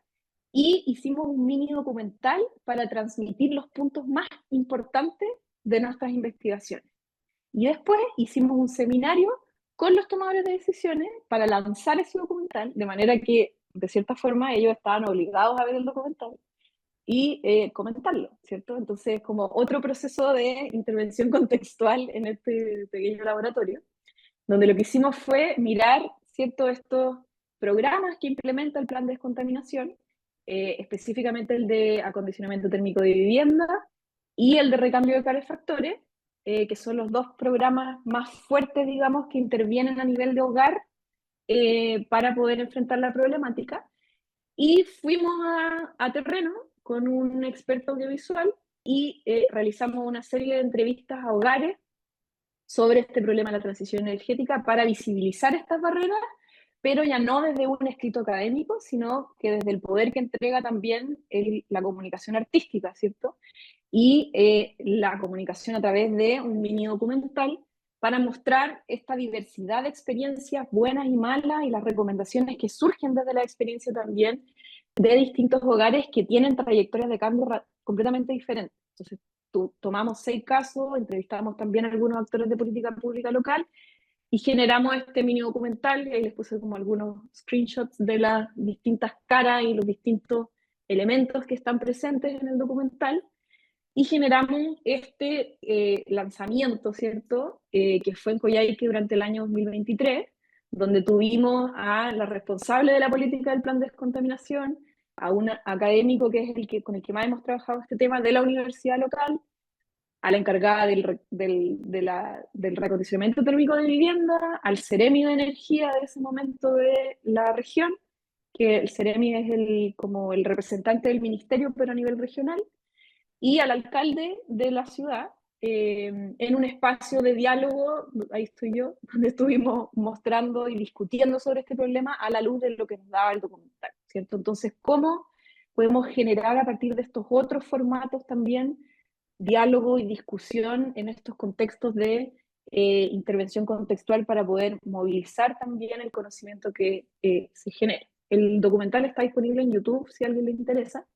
S2: y hicimos un mini documental para transmitir los puntos más importantes de nuestras investigaciones. Y después hicimos un seminario con los tomadores de decisiones para lanzar ese documental, de manera que, de cierta forma, ellos estaban obligados a ver el documental y comentarlo, ¿cierto? Entonces, como otro proceso de intervención contextual en este pequeño laboratorio, donde lo que hicimos fue mirar, ¿cierto?, estos programas que implementa el plan de descontaminación, específicamente el de acondicionamiento térmico de vivienda y el de recambio de calefactores, que son los dos programas más fuertes, digamos, que intervienen a nivel de hogar para poder enfrentar la problemática. Y fuimos a terreno con un experto audiovisual y realizamos una serie de entrevistas a hogares sobre este problema de la transición energética para visibilizar estas barreras, pero ya no desde un escrito académico, sino que desde el poder que entrega también la comunicación artística, ¿cierto? Y la comunicación a través de un mini documental para mostrar esta diversidad de experiencias buenas y malas y las recomendaciones que surgen desde la experiencia también de distintos hogares que tienen trayectorias de cambio completamente diferentes. Entonces, tomamos 6 casos, entrevistamos también a algunos actores de política pública local y generamos este mini documental, y ahí les puse como algunos screenshots de las distintas caras y los distintos elementos que están presentes en el documental, y generamos este lanzamiento, ¿cierto?, que fue en Coyhaique durante el año 2023, donde tuvimos a la responsable de la política del plan de descontaminación, a un académico que es con el que más hemos trabajado este tema de la universidad local, a la encargada del reacondicionamiento térmico de vivienda, al Ceremi de Energía de ese momento de la región, que el Ceremi es como el representante del ministerio, pero a nivel regional, y al alcalde de la ciudad, en un espacio de diálogo, ahí estoy yo, donde estuvimos mostrando y discutiendo sobre este problema a la luz de lo que nos daba el documental, ¿cierto? Entonces, ¿cómo podemos generar a partir de estos otros formatos también diálogo y discusión en estos contextos de intervención contextual para poder movilizar también el conocimiento que se genera? El documental está disponible en YouTube si a alguien le interesa.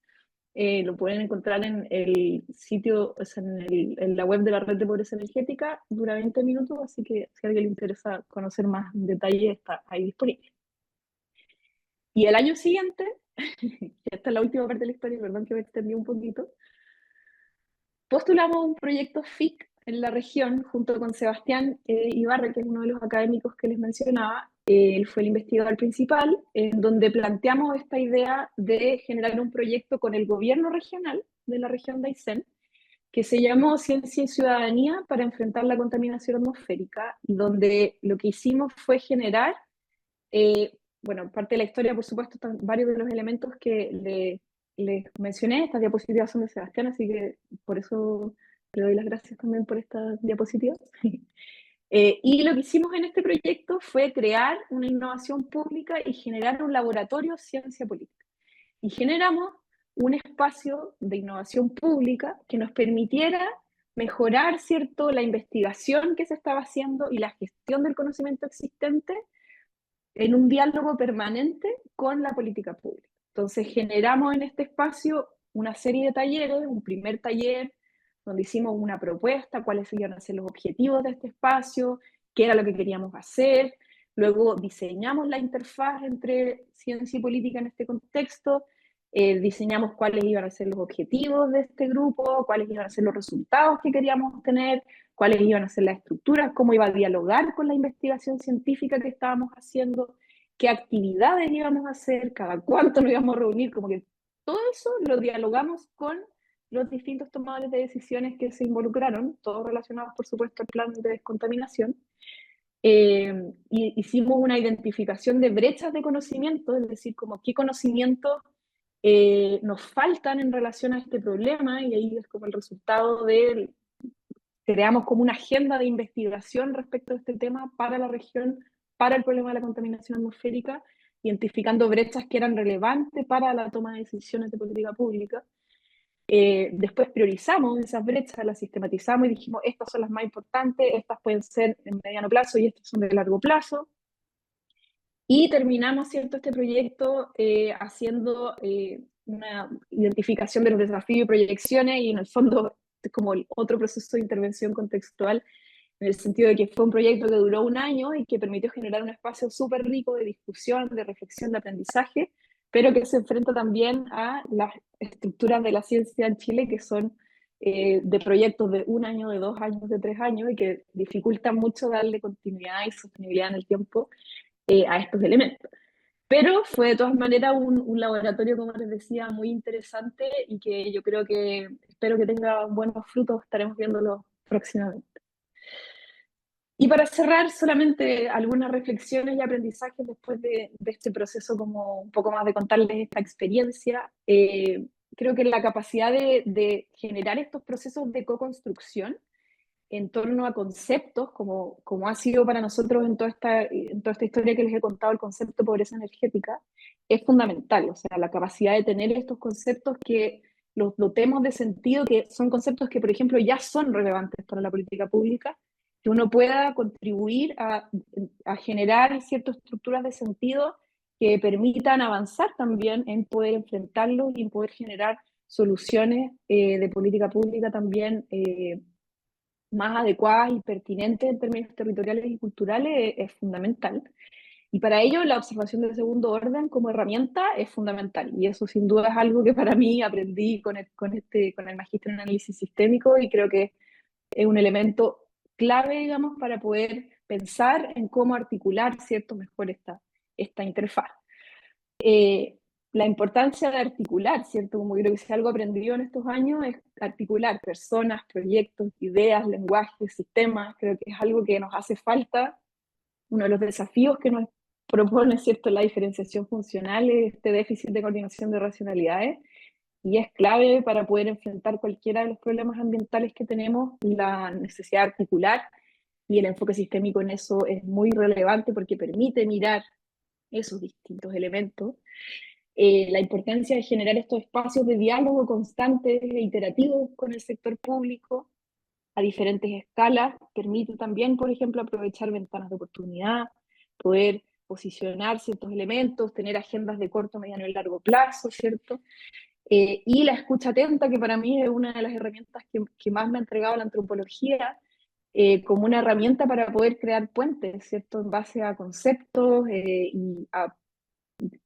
S2: Lo pueden encontrar en el sitio, o sea, en la web de la Red de Pobreza Energética, dura 20 minutos, así que si a alguien le interesa conocer más detalles, está ahí disponible. Y el año siguiente, esta es la última parte de la historia, perdón que me extendí un poquito, postulamos un proyecto FIC en la región junto con Sebastián Ibarra, que es uno de los académicos que les mencionaba. Él fue el investigador principal, en donde planteamos esta idea de generar un proyecto con el gobierno regional de la región de Aysén, que se llamó Ciencia y Ciudadanía para enfrentar la contaminación atmosférica, y donde lo que hicimos fue generar, bueno, parte de la historia, por supuesto, están varios de los elementos que les mencioné. Estas diapositivas son de Sebastián, así que por eso le doy las gracias también por estas diapositivas. Y lo que hicimos en este proyecto fue crear una innovación pública y generar un laboratorio ciencia política. Y generamos un espacio de innovación pública que nos permitiera mejorar, ¿cierto?, la investigación que se estaba haciendo y la gestión del conocimiento existente en un diálogo permanente con la política pública. Entonces generamos en este espacio una serie de talleres, un primer taller donde hicimos una propuesta, cuáles iban a ser los objetivos de este espacio, qué era lo que queríamos hacer. Luego diseñamos la interfaz entre ciencia y política en este contexto, diseñamos cuáles iban a ser los objetivos de este grupo, cuáles iban a ser los resultados que queríamos obtener, cuáles iban a ser las estructuras, cómo iba a dialogar con la investigación científica que estábamos haciendo, qué actividades íbamos a hacer, cada cuánto nos íbamos a reunir, como que todo eso lo dialogamos con los distintos tomadores de decisiones que se involucraron, todos relacionados, por supuesto, al plan de descontaminación. Y hicimos una identificación de brechas de conocimiento, es decir, como qué conocimientos nos faltan en relación a este problema, y ahí es como el resultado de, creamos como una agenda de investigación respecto a este tema para la región, para el problema de la contaminación atmosférica, identificando brechas que eran relevantes para la toma de decisiones de política pública. Después priorizamos esas brechas, las sistematizamos y dijimos, estas son las más importantes, estas pueden ser en mediano plazo y estas son de largo plazo. Y terminamos, ¿cierto?, este proyecto haciendo una identificación de los desafíos y proyecciones, y en el fondo es como el otro proceso de intervención contextual, en el sentido de que fue un proyecto que duró un año y que permitió generar un espacio súper rico de discusión, de reflexión, de aprendizaje, pero que se enfrenta también a las estructuras de la ciencia en Chile, que son de proyectos de un año, de 2 años, de 3 años, y que dificultan mucho darle continuidad y sostenibilidad en el tiempo a estos elementos. Pero fue de todas maneras un laboratorio, como les decía, muy interesante y que yo creo que, espero que tenga buenos frutos, estaremos viéndolo próximamente. Y para cerrar, solamente algunas reflexiones y aprendizajes después de este proceso, como un poco más de contarles esta experiencia. Creo que la capacidad de generar estos procesos de co-construcción en torno a conceptos, como ha sido para nosotros en toda esta historia que les he contado, el concepto de pobreza energética, es fundamental. O sea, la capacidad de tener estos conceptos que los dotemos de sentido, que son conceptos que, por ejemplo, ya son relevantes para la política pública, que uno pueda contribuir a generar ciertas estructuras de sentido que permitan avanzar también en poder enfrentarlos y en poder generar soluciones de política pública también más adecuadas y pertinentes en términos territoriales y culturales es fundamental. Y para ello la observación del segundo orden como herramienta es fundamental. Y eso sin duda es algo que para mí aprendí con el magíster en análisis sistémico, y creo que es un elemento clave, digamos, para poder pensar en cómo articular, ¿cierto?, mejor esta interfaz. La importancia de articular, ¿cierto? Como creo que si algo aprendido en estos años es articular personas, proyectos, ideas, lenguajes, sistemas. Creo que es algo que nos hace falta. Uno de los desafíos que nos propone, ¿cierto?, la diferenciación funcional es este déficit de coordinación de racionalidades, y es clave para poder enfrentar cualquiera de los problemas ambientales que tenemos. La necesidad de articular y el enfoque sistémico en eso es muy relevante porque permite mirar esos distintos elementos. La importancia de generar estos espacios de diálogo constantes e iterativos con el sector público a diferentes escalas permite también, por ejemplo, aprovechar ventanas de oportunidad, poder posicionar ciertos elementos, tener agendas de corto, mediano y largo plazo, ¿cierto? Y la escucha atenta, que para mí es una de las herramientas que más me ha entregado la antropología, como una herramienta para poder crear puentes, ¿cierto?, en base a conceptos y a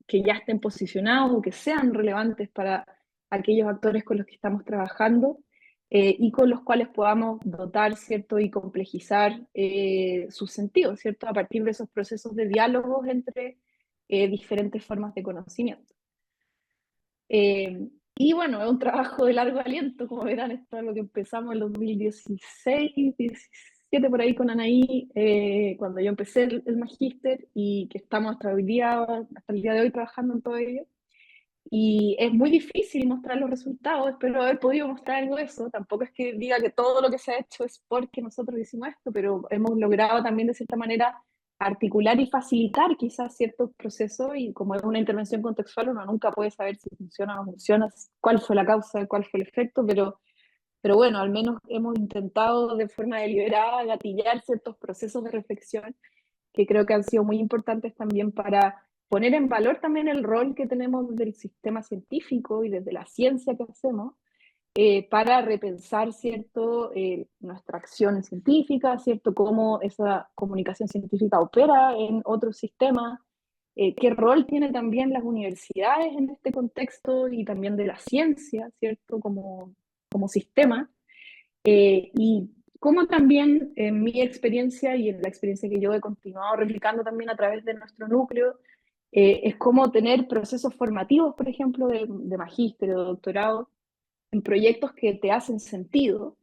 S2: que ya estén posicionados o que sean relevantes para aquellos actores con los que estamos trabajando, y con los cuales podamos dotar, ¿cierto?, y complejizar sus sentidos, ¿cierto?, a partir de esos procesos de diálogos entre diferentes formas de conocimiento. Y bueno, es un trabajo de largo aliento, como verán. Esto es lo que empezamos en 2016, 17 por ahí con Anaí, cuando yo empecé el magíster, y que estamos hasta el día de hoy trabajando en todo ello. Y es muy difícil mostrar los resultados, espero haber podido mostrar algo de eso. Tampoco es que diga que todo lo que se ha hecho es porque nosotros hicimos esto, pero hemos logrado también de cierta manera articular y facilitar quizás ciertos procesos, y como es una intervención contextual, uno nunca puede saber si funciona o no funciona, cuál fue la causa, cuál fue el efecto, pero bueno, al menos hemos intentado de forma deliberada gatillar ciertos procesos de reflexión que creo que han sido muy importantes también para poner en valor también el rol que tenemos del sistema científico y desde la ciencia que hacemos, para repensar, ¿cierto?, nuestra acción científica, ¿cierto?, cómo esa comunicación científica opera en otros sistemas, qué rol tienen también las universidades en este contexto y también de la ciencia, ¿cierto?, como sistema. Y cómo también en mi experiencia y en la experiencia que yo he continuado replicando también a través de nuestro núcleo, es cómo tener procesos formativos, por ejemplo, de magíster o de doctorado, en proyectos que te hacen sentido,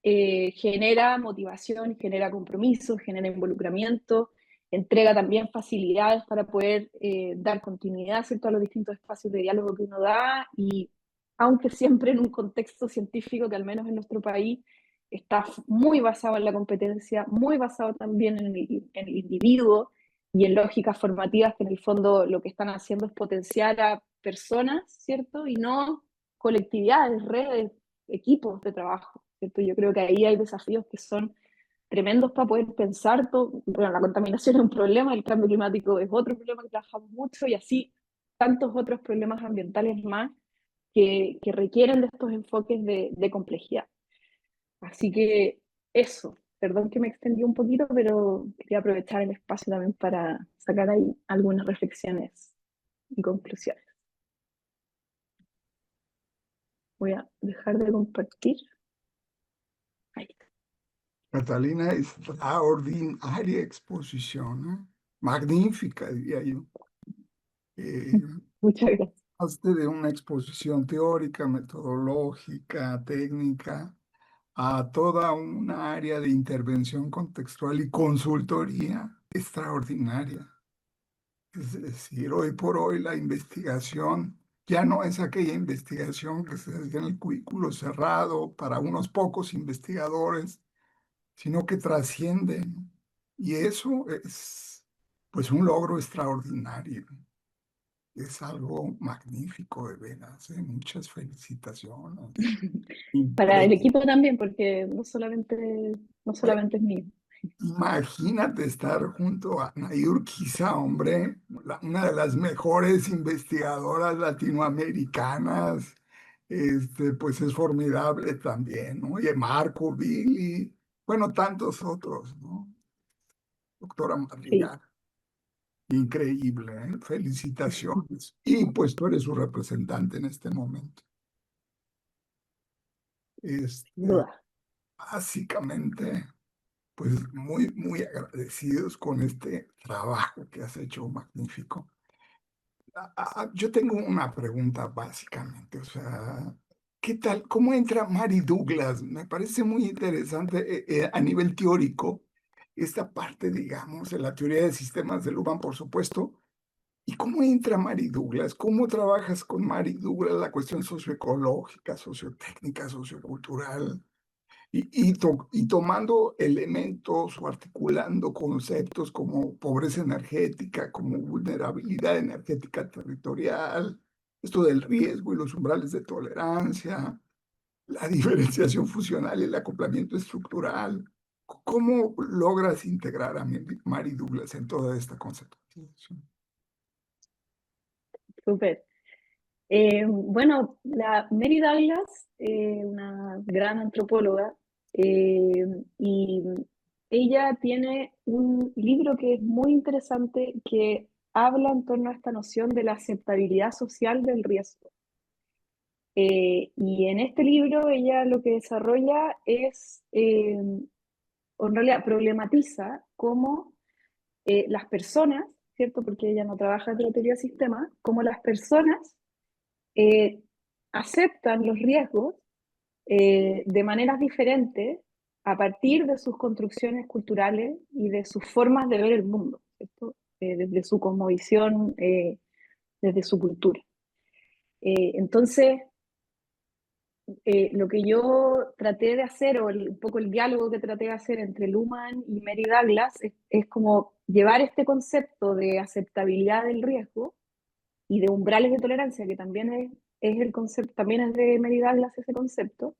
S2: genera motivación, genera compromiso, genera involucramiento, entrega también facilidades para poder dar continuidad, ¿cierto?, a los distintos espacios de diálogo que uno da. Y aunque siempre en un contexto científico que al menos en nuestro país está muy basado en la competencia, muy basado también en el individuo y en lógicas formativas que en el fondo lo que están haciendo es potenciar a personas, ¿cierto? Y no colectividades, redes, equipos de trabajo, ¿cierto? Yo creo que ahí hay desafíos que son tremendos para poder pensar todo. Bueno, la contaminación es un problema, el cambio climático es otro problema que trabajamos mucho y así tantos otros problemas ambientales más que requieren de estos enfoques de complejidad. Así que eso, perdón que me extendí un poquito, pero quería aprovechar el espacio también para sacar ahí algunas reflexiones y conclusiones. Voy a dejar de compartir. Ahí.
S1: Catalina, extraordinaria exposición, ¿eh? Magnífica, diría yo.
S2: Muchas gracias.
S1: Hazte de una exposición teórica, metodológica, técnica, a toda una área de intervención contextual y consultoría extraordinaria. Es decir, hoy por hoy la investigación ya no es aquella investigación que se hace en el cubículo cerrado para unos pocos investigadores, sino que trasciende, ¿no? Y eso es, pues, un logro extraordinario. Es algo magnífico, de veras, ¿eh? Muchas felicitaciones.
S2: Para el
S1: Increíble.
S2: equipo también, porque no solamente es mío.
S1: Imagínate estar junto a Nayur Kiza, hombre, una de las mejores investigadoras latinoamericanas. Pues es formidable también, ¿no? Oye, Marco, Billy, bueno, tantos otros, ¿no? Doctora
S2: Sí.
S1: Madrigal, increíble, ¿eh? Felicitaciones. Y pues tú eres su representante en este momento.
S2: Sin
S1: Este,
S2: duda.
S1: básicamente, pues muy, muy agradecidos con este trabajo que has hecho magnífico. Yo tengo una pregunta básicamente, o sea, ¿qué tal? ¿Cómo entra Mary Douglas? Me parece muy interesante a nivel teórico esta parte, digamos, de la teoría de sistemas de Luhmann, por supuesto. ¿Y cómo entra Mary Douglas? ¿Cómo trabajas con Mary Douglas la cuestión socioecológica, sociotécnica, sociocultural? Y tomando elementos o articulando conceptos como pobreza energética, como vulnerabilidad energética territorial, esto del riesgo y los umbrales de tolerancia, la diferenciación funcional y el acoplamiento estructural. ¿Cómo logras integrar a Mary Douglas en toda esta conceptualización?
S2: Súper. Bueno, la Mary Douglas, una gran antropóloga, y ella tiene un libro que es muy interesante que habla en torno a esta noción de la aceptabilidad social del riesgo. Y en este libro ella lo que desarrolla es, o en realidad problematiza cómo las personas, ¿cierto? Porque ella no trabaja en la teoría de sistemas, cómo las personas eh, aceptan los riesgos de maneras diferentes a partir de sus construcciones culturales y de sus formas de ver el mundo, ¿cierto? Desde su cosmovisión, desde su cultura. Entonces, lo que yo traté de hacer, o un poco el diálogo que traté de hacer entre Luhmann y Mary Douglas, es como llevar este concepto de aceptabilidad del riesgo y de umbrales de tolerancia, que también es el concepto, también es de Mary Douglas ese concepto,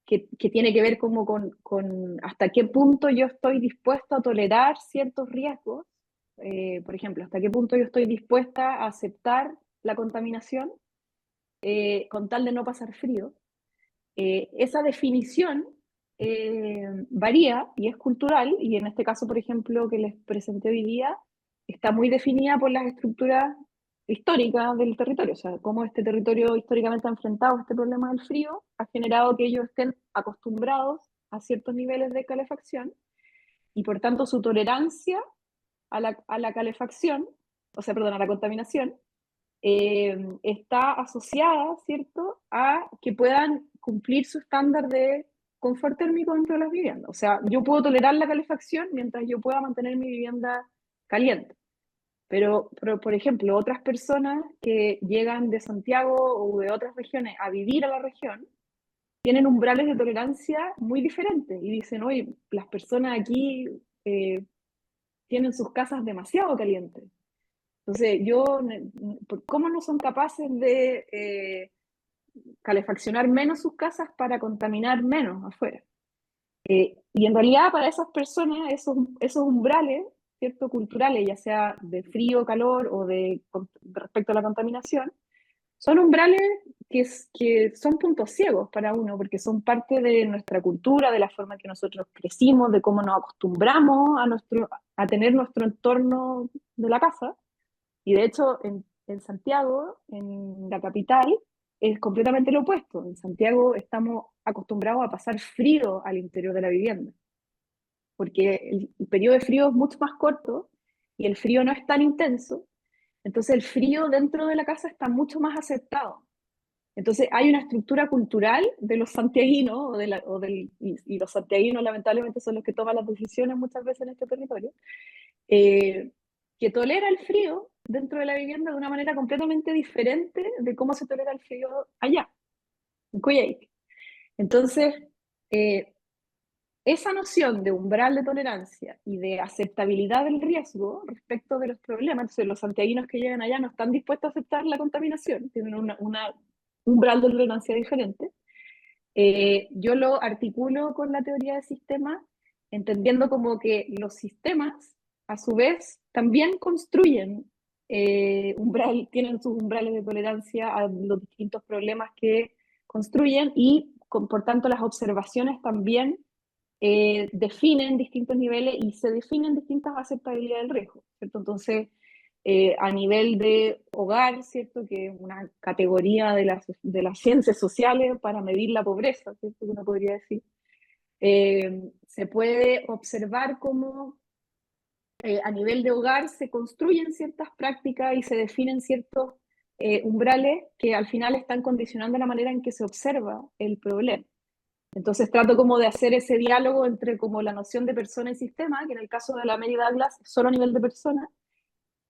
S2: que tiene que ver como con hasta qué punto yo estoy dispuesto a tolerar ciertos riesgos, por ejemplo, hasta qué punto yo estoy dispuesta a aceptar la contaminación con tal de no pasar frío. Esa definición varía y es cultural, y en este caso, por ejemplo, que les presenté hoy día, está muy definida por las estructuras históricas del territorio, o sea, cómo este territorio históricamente ha enfrentado este problema del frío, ha generado que ellos estén acostumbrados a ciertos niveles de calefacción, y por tanto su tolerancia a la calefacción, o sea, perdón, a la contaminación, está asociada, ¿cierto?, a que puedan cumplir su estándar de confort térmico dentro de las viviendas. O sea, yo puedo tolerar la calefacción mientras yo pueda mantener mi vivienda caliente. Pero, por ejemplo, otras personas que llegan de Santiago o de otras regiones a vivir a la región tienen umbrales de tolerancia muy diferentes y dicen, oye, las personas aquí tienen sus casas demasiado calientes. Entonces, ¿cómo no son capaces de calefaccionar menos sus casas para contaminar menos afuera? Y en realidad para esas personas, esos umbrales, ¿cierto? Culturales, ya sea de frío, calor o respecto a la contaminación, son umbrales que son puntos ciegos para uno, porque son parte de nuestra cultura, de la forma en que nosotros crecimos, de cómo nos acostumbramos a tener nuestro entorno de la casa. Y de hecho, en Santiago, en la capital, es completamente lo opuesto. En Santiago estamos acostumbrados a pasar frío al interior de la vivienda, porque el periodo de frío es mucho más corto y el frío no es tan intenso. Entonces el frío dentro de la casa está mucho más aceptado. Entonces hay una estructura cultural de los santiaguinos, y los santiaguinos lamentablemente son los que toman las decisiones muchas veces en este territorio, eh, que tolera el frío dentro de la vivienda de una manera completamente diferente de cómo se tolera el frío allá, en Coyhaique. Entonces, esa noción de umbral de tolerancia y de aceptabilidad del riesgo respecto de los problemas, entonces los santiaguinos que llegan allá no están dispuestos a aceptar la contaminación, tienen una umbral de tolerancia diferente. Yo lo articulo con la teoría de sistemas, entendiendo como que los sistemas, a su vez, también construyen tienen sus umbrales de tolerancia a los distintos problemas que construyen y, por tanto, las observaciones también definen distintos niveles y se definen distintas aceptabilidades del riesgo, ¿cierto? Entonces, a nivel de hogar, ¿cierto? Que es una categoría de las ciencias sociales para medir la pobreza, ¿cierto? Que uno podría decir. Se puede observar cómo a nivel de hogar se construyen ciertas prácticas y se definen ciertos umbrales que al final están condicionando la manera en que se observa el problema. Entonces trato como de hacer ese diálogo entre como la noción de persona y sistema, que en el caso de la Mary Douglas es solo a nivel de persona.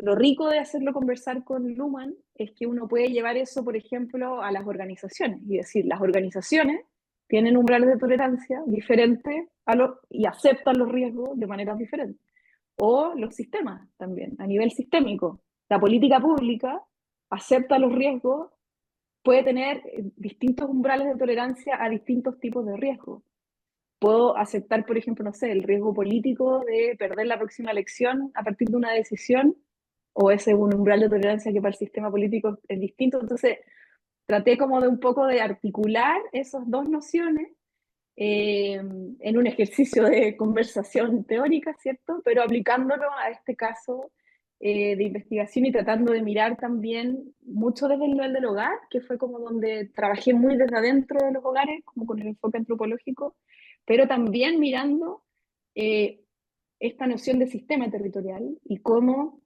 S2: Lo rico de hacerlo conversar con Luhmann es que uno puede llevar eso, por ejemplo, a las organizaciones y decir, las organizaciones tienen umbrales de tolerancia diferentes y aceptan los riesgos de maneras diferentes. O los sistemas también, a nivel sistémico. La política pública acepta los riesgos, puede tener distintos umbrales de tolerancia a distintos tipos de riesgos. Puedo aceptar, por ejemplo, no sé, el riesgo político de perder la próxima elección a partir de una decisión, o ese es un umbral de tolerancia que para el sistema político es distinto. Entonces, traté como de un poco de articular esas dos nociones en un ejercicio de conversación teórica, ¿cierto? Pero aplicándolo a este caso de investigación y tratando de mirar también mucho desde el nivel del hogar, que fue como donde trabajé muy desde adentro de los hogares, como con el enfoque antropológico, pero también mirando eh, esta noción de sistema territorial y cómo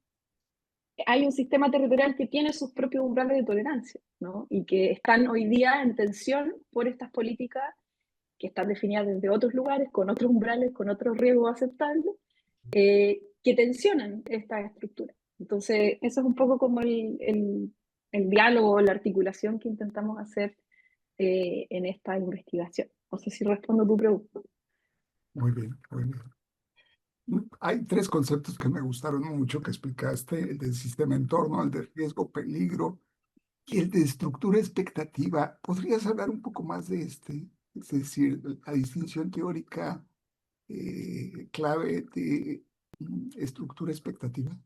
S2: hay un sistema territorial que tiene sus propios umbrales de tolerancia, ¿no? Y que están hoy día en tensión por estas políticas que están definidas desde otros lugares, con otros umbrales, con otros riesgos aceptables, que tensionan esta estructura. Entonces, eso es un poco como el diálogo, la articulación que intentamos hacer en esta investigación. No sé si respondo a tu pregunta.
S1: Muy bien, muy bien. Hay tres conceptos que me gustaron mucho que explicaste: el del sistema entorno, el de riesgo, peligro y el de estructura expectativa. ¿Podrías hablar un poco más de este? Es decir, la distinción teórica clave de estructura expectativa.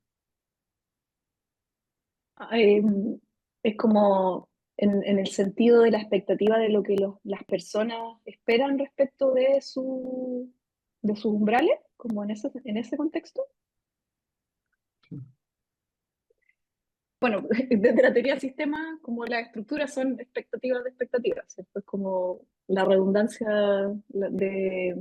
S2: Eh, es como en el sentido de la expectativa de lo que las personas esperan respecto de sus umbrales, como en ese contexto.
S1: Sí.
S2: Bueno, desde la teoría del sistema, como las estructuras son expectativas de expectativas, ¿cierto? Es como la redundancia de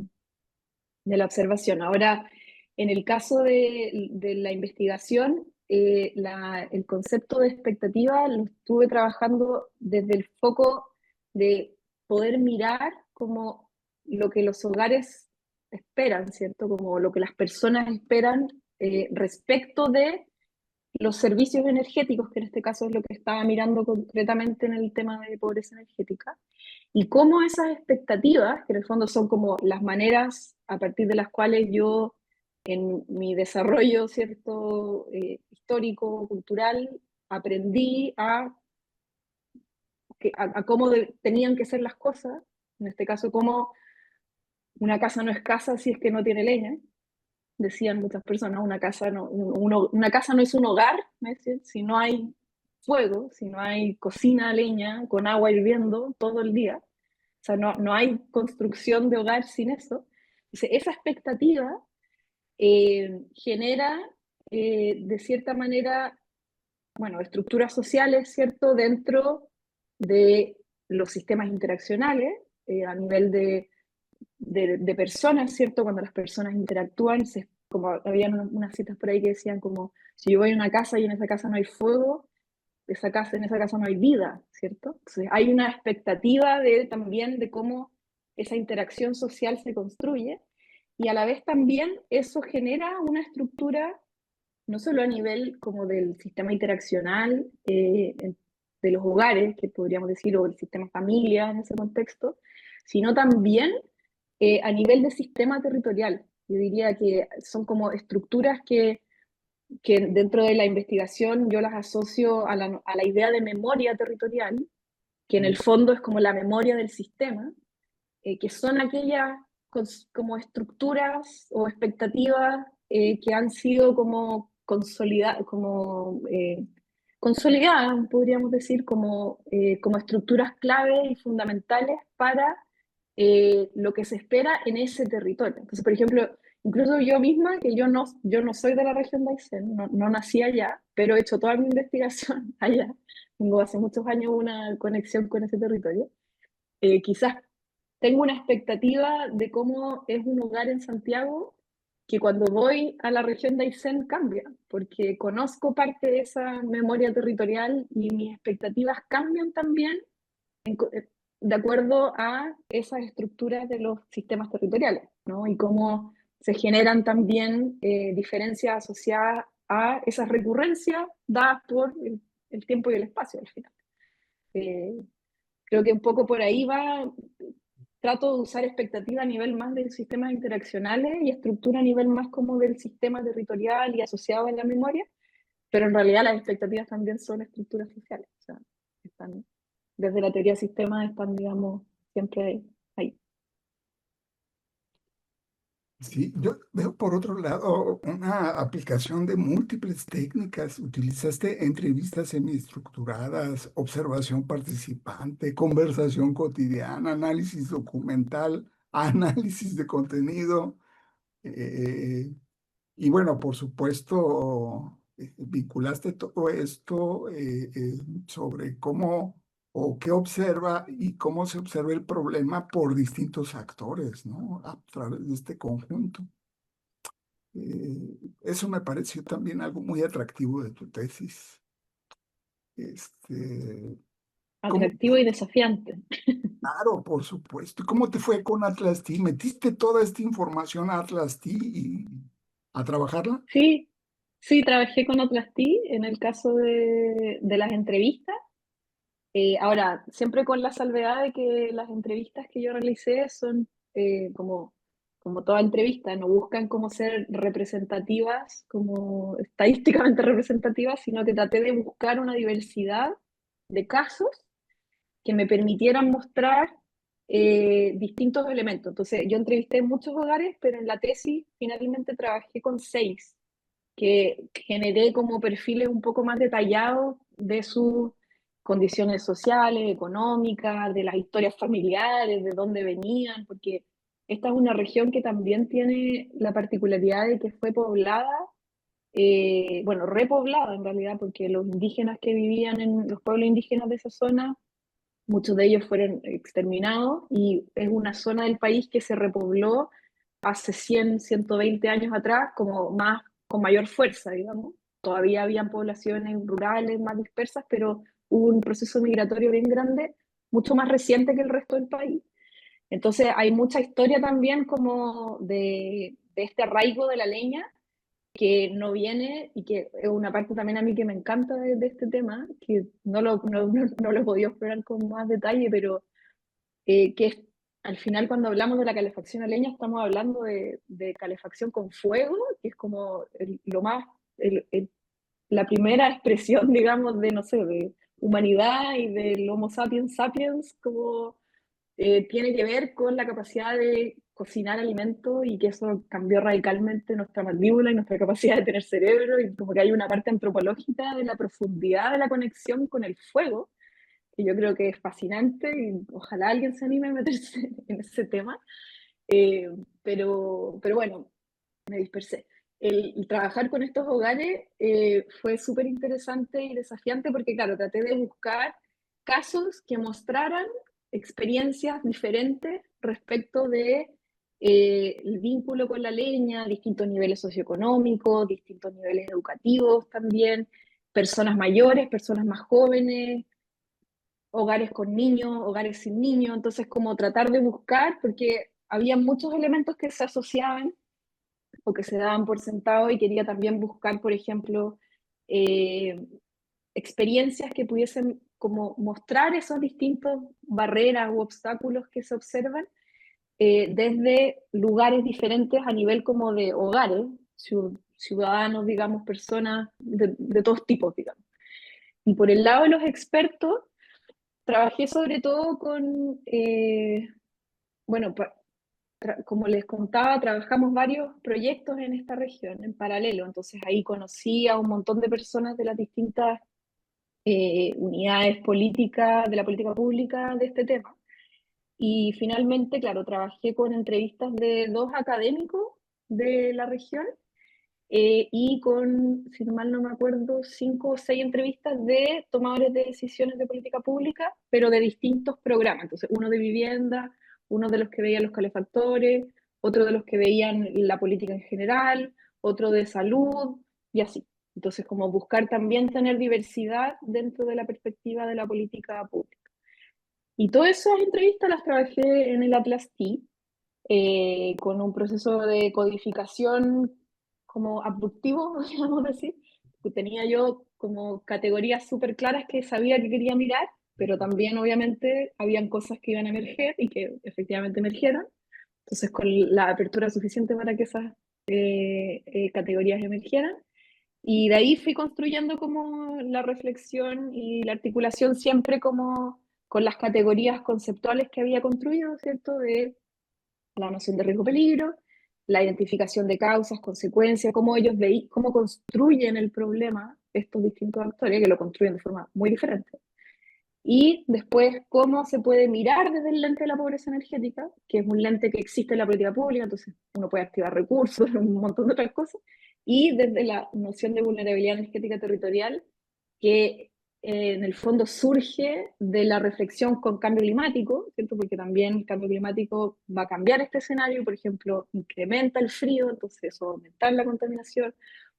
S2: la observación. Ahora, en el caso de la investigación, el concepto de expectativa lo estuve trabajando desde el foco de poder mirar como lo que los hogares esperan, ¿cierto? Como lo que las personas esperan respecto de los servicios energéticos, que en este caso es lo que estaba mirando concretamente en el tema de pobreza energética, y cómo esas expectativas, que en el fondo son como las maneras a partir de las cuales yo en mi desarrollo, ¿cierto? Histórico, cultural, aprendí a cómo tenían que ser las cosas, en este caso, cómo una casa no es casa si es que no tiene leña, decían muchas personas, una casa no es un hogar, ¿me decían? Si no hay fuego, si no hay cocina, leña, con agua hirviendo todo el día. O sea, no hay construcción de hogar sin eso. Entonces, esa expectativa genera, de cierta manera, bueno, estructuras sociales, ¿cierto?, dentro de los sistemas interaccionales, a nivel de personas, ¿cierto? Cuando las personas interactúan, como había unas citas por ahí que decían como, si yo voy a una casa y en esa casa no hay fuego, en esa casa no hay vida, ¿cierto? Entonces hay una expectativa también de cómo esa interacción social se construye y a la vez también eso genera una estructura no solo a nivel como del sistema interaccional de los hogares, que podríamos decir, o el sistema familia en ese contexto, sino también a nivel de sistema territorial. Yo diría que son como estructuras que dentro de la investigación yo las asocio a la idea de memoria territorial, que en el fondo es como la memoria del sistema, que son aquellas como estructuras o expectativas que han sido como consolidadas, podríamos decir, como estructuras clave y fundamentales para lo que se espera en ese territorio. Entonces, por ejemplo, incluso yo misma, que yo no soy de la región de Aysén, no nací allá, pero he hecho toda mi investigación allá. Tengo hace muchos años una conexión con ese territorio. Quizás tengo una expectativa de cómo es un hogar en Santiago que cuando voy a la región de Aysén cambia, porque conozco parte de esa memoria territorial y mis expectativas cambian también de acuerdo a esas estructuras de los sistemas territoriales, ¿no? Y cómo se generan también diferencias asociadas a esas recurrencias dadas por el tiempo y el espacio al final. Eh, Creo que un poco por ahí va, trato de usar expectativa a nivel más de sistemas interaccionales y estructura a nivel más como del sistema territorial y asociado en la memoria, pero en realidad las expectativas también son estructuras sociales, o sea, están, desde la teoría de sistemas están, digamos, siempre ahí.
S1: Sí, yo veo por otro lado una aplicación de múltiples técnicas. Utilizaste entrevistas semiestructuradas, observación participante, conversación cotidiana, análisis documental, análisis de contenido. eh, y bueno, por supuesto, vinculaste todo esto sobre cómo o qué observa y cómo se observa el problema por distintos actores, ¿no? A través de este conjunto. Eso me pareció también algo muy atractivo de tu tesis. Este, ¿cómo?
S2: Atractivo y desafiante.
S1: Claro, por supuesto. ¿Y cómo te fue con Atlas T? ¿Metiste toda esta información a Atlas T y a trabajarla?
S2: Sí, sí, trabajé con Otlasti en el caso de las entrevistas. Ahora, siempre con la salvedad de que las entrevistas que yo realicé son como toda entrevista, no buscan como ser representativas, como estadísticamente representativas, sino que traté de buscar una diversidad de casos que me permitieran mostrar distintos elementos. Entonces, yo entrevisté muchos hogares, pero en la tesis finalmente trabajé con 6, que generé como perfiles un poco más detallados de sus condiciones sociales, económicas, de las historias familiares, de dónde venían, porque esta es una región que también tiene la particularidad de que fue poblada, bueno, repoblada en realidad, porque los indígenas que vivían en los pueblos indígenas de esa zona, muchos de ellos fueron exterminados y es una zona del país que se repobló hace 100, 120 años atrás, como más, con mayor fuerza, digamos. Todavía habían poblaciones rurales más dispersas, pero hubo un proceso migratorio bien grande, mucho más reciente que el resto del país. Entonces hay mucha historia también como de este arraigo de la leña que no viene y que es una parte también a mí que me encanta de este tema, que no lo he podido explorar con más detalle, pero que al final cuando hablamos de la calefacción a leña estamos hablando de calefacción con fuego, que es como lo más, la primera expresión, digamos, de, no sé, de humanidad y del Homo sapiens sapiens, como tiene que ver con la capacidad de cocinar alimentos y que eso cambió radicalmente nuestra mandíbula y nuestra capacidad de tener cerebro y como que hay una parte antropológica de la profundidad de la conexión con el fuego, que yo creo que es fascinante y ojalá alguien se anime a meterse en ese tema. Eh, pero bueno, me dispersé. El trabajar con estos hogares fue súper interesante y desafiante porque, claro, traté de buscar casos que mostraran experiencias diferentes respecto de el vínculo con la leña, distintos niveles socioeconómicos, distintos niveles educativos también, personas mayores, personas más jóvenes, hogares con niños, hogares sin niños, entonces como tratar de buscar, porque había muchos elementos que se asociaban o que se daban por sentado y quería también buscar, por ejemplo, eh, experiencias que pudiesen como mostrar esos distintos barreras u obstáculos que se observan desde lugares diferentes a nivel como de hogares, ciudadanos, digamos, personas de todos tipos, digamos. Y por el lado de los expertos, trabajé sobre todo con, bueno, como les contaba, trabajamos varios proyectos en esta región en paralelo, entonces ahí conocí a un montón de personas de las distintas unidades políticas, de la política pública de este tema. Y finalmente, claro, trabajé con entrevistas de dos académicos de la región y con, si mal no me acuerdo, 5 o 6 entrevistas de tomadores de decisiones de política pública, pero de distintos programas. Entonces, uno de vivienda, uno de los que veían los calefactores, otro de los que veían la política en general, otro de salud y así. Entonces, como buscar también tener diversidad dentro de la perspectiva de la política pública. Y todas esas entrevistas las trabajé en el Atlas T, con un proceso de codificación como abductivo, podríamos decir, que tenía yo como categorías súper claras que sabía que quería mirar, pero también obviamente habían cosas que iban a emerger y que efectivamente emergieron. Entonces, con la apertura suficiente para que esas categorías emergieran. Y de ahí fui construyendo como la reflexión y la articulación siempre como con las categorías conceptuales que había construido, ¿cierto? De la noción de riesgo-peligro, la identificación de causas, consecuencias, cómo ellos cómo construyen el problema estos distintos actores, que lo construyen de forma muy diferente. Y después, cómo se puede mirar desde el lente de la pobreza energética, que es un lente que existe en la política pública, entonces uno puede activar recursos, un montón de otras cosas, y desde la noción de vulnerabilidad energética territorial, que en el fondo surge de la reflexión con cambio climático, ¿cierto? Porque también el cambio climático va a cambiar este escenario, por ejemplo, incrementa el frío, entonces eso va a aumentar la contaminación,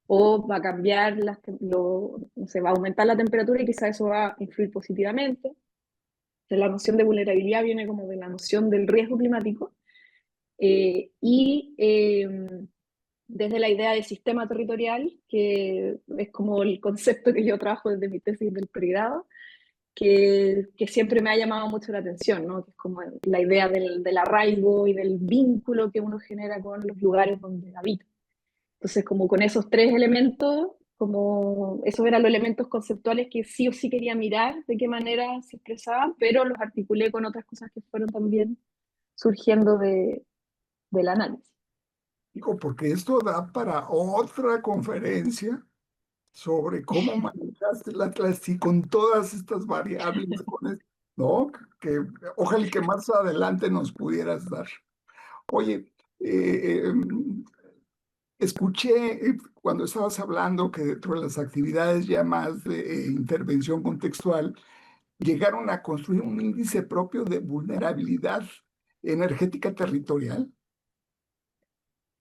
S2: o va a cambiar, se va a aumentar la temperatura y quizás eso va a influir positivamente. Entonces, la noción de vulnerabilidad viene como de la noción del riesgo climático y desde la idea de sistema territorial, que es como el concepto que yo trabajo desde mi tesis del pregrado, que siempre me ha llamado mucho la atención, ¿no? Que es como la idea del arraigo y del vínculo que uno genera con los lugares donde habita. Entonces, como con esos tres elementos, como esos eran los elementos conceptuales que sí o sí quería mirar de qué manera se expresaban, pero los articulé con otras cosas que fueron también surgiendo del análisis.
S1: Digo, porque esto da para otra conferencia sobre cómo manejaste el Atlas y con todas estas variables, ¿no? Que ojalá y que más adelante nos pudieras dar. Oye, escuché cuando estabas hablando que dentro de las actividades ya más de intervención contextual, llegaron a construir un índice propio de vulnerabilidad energética territorial.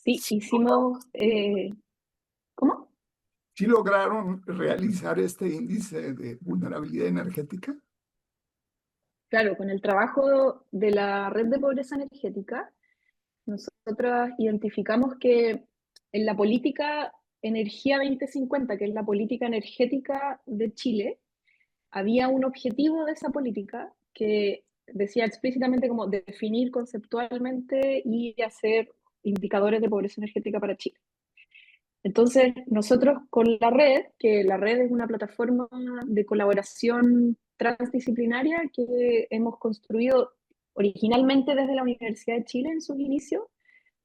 S2: Sí, hicimos, ¿cómo?
S1: ¿Sí lograron realizar este índice de vulnerabilidad energética?
S2: Claro, con el trabajo de la red de pobreza energética, nosotros identificamos que en la política Energía 2050, que es la política energética de Chile, había un objetivo de esa política que decía explícitamente como definir conceptualmente y hacer indicadores de pobreza energética para Chile. Entonces, nosotros con la red, que la red es una plataforma de colaboración transdisciplinaria que hemos construido originalmente desde la Universidad de Chile en sus inicios,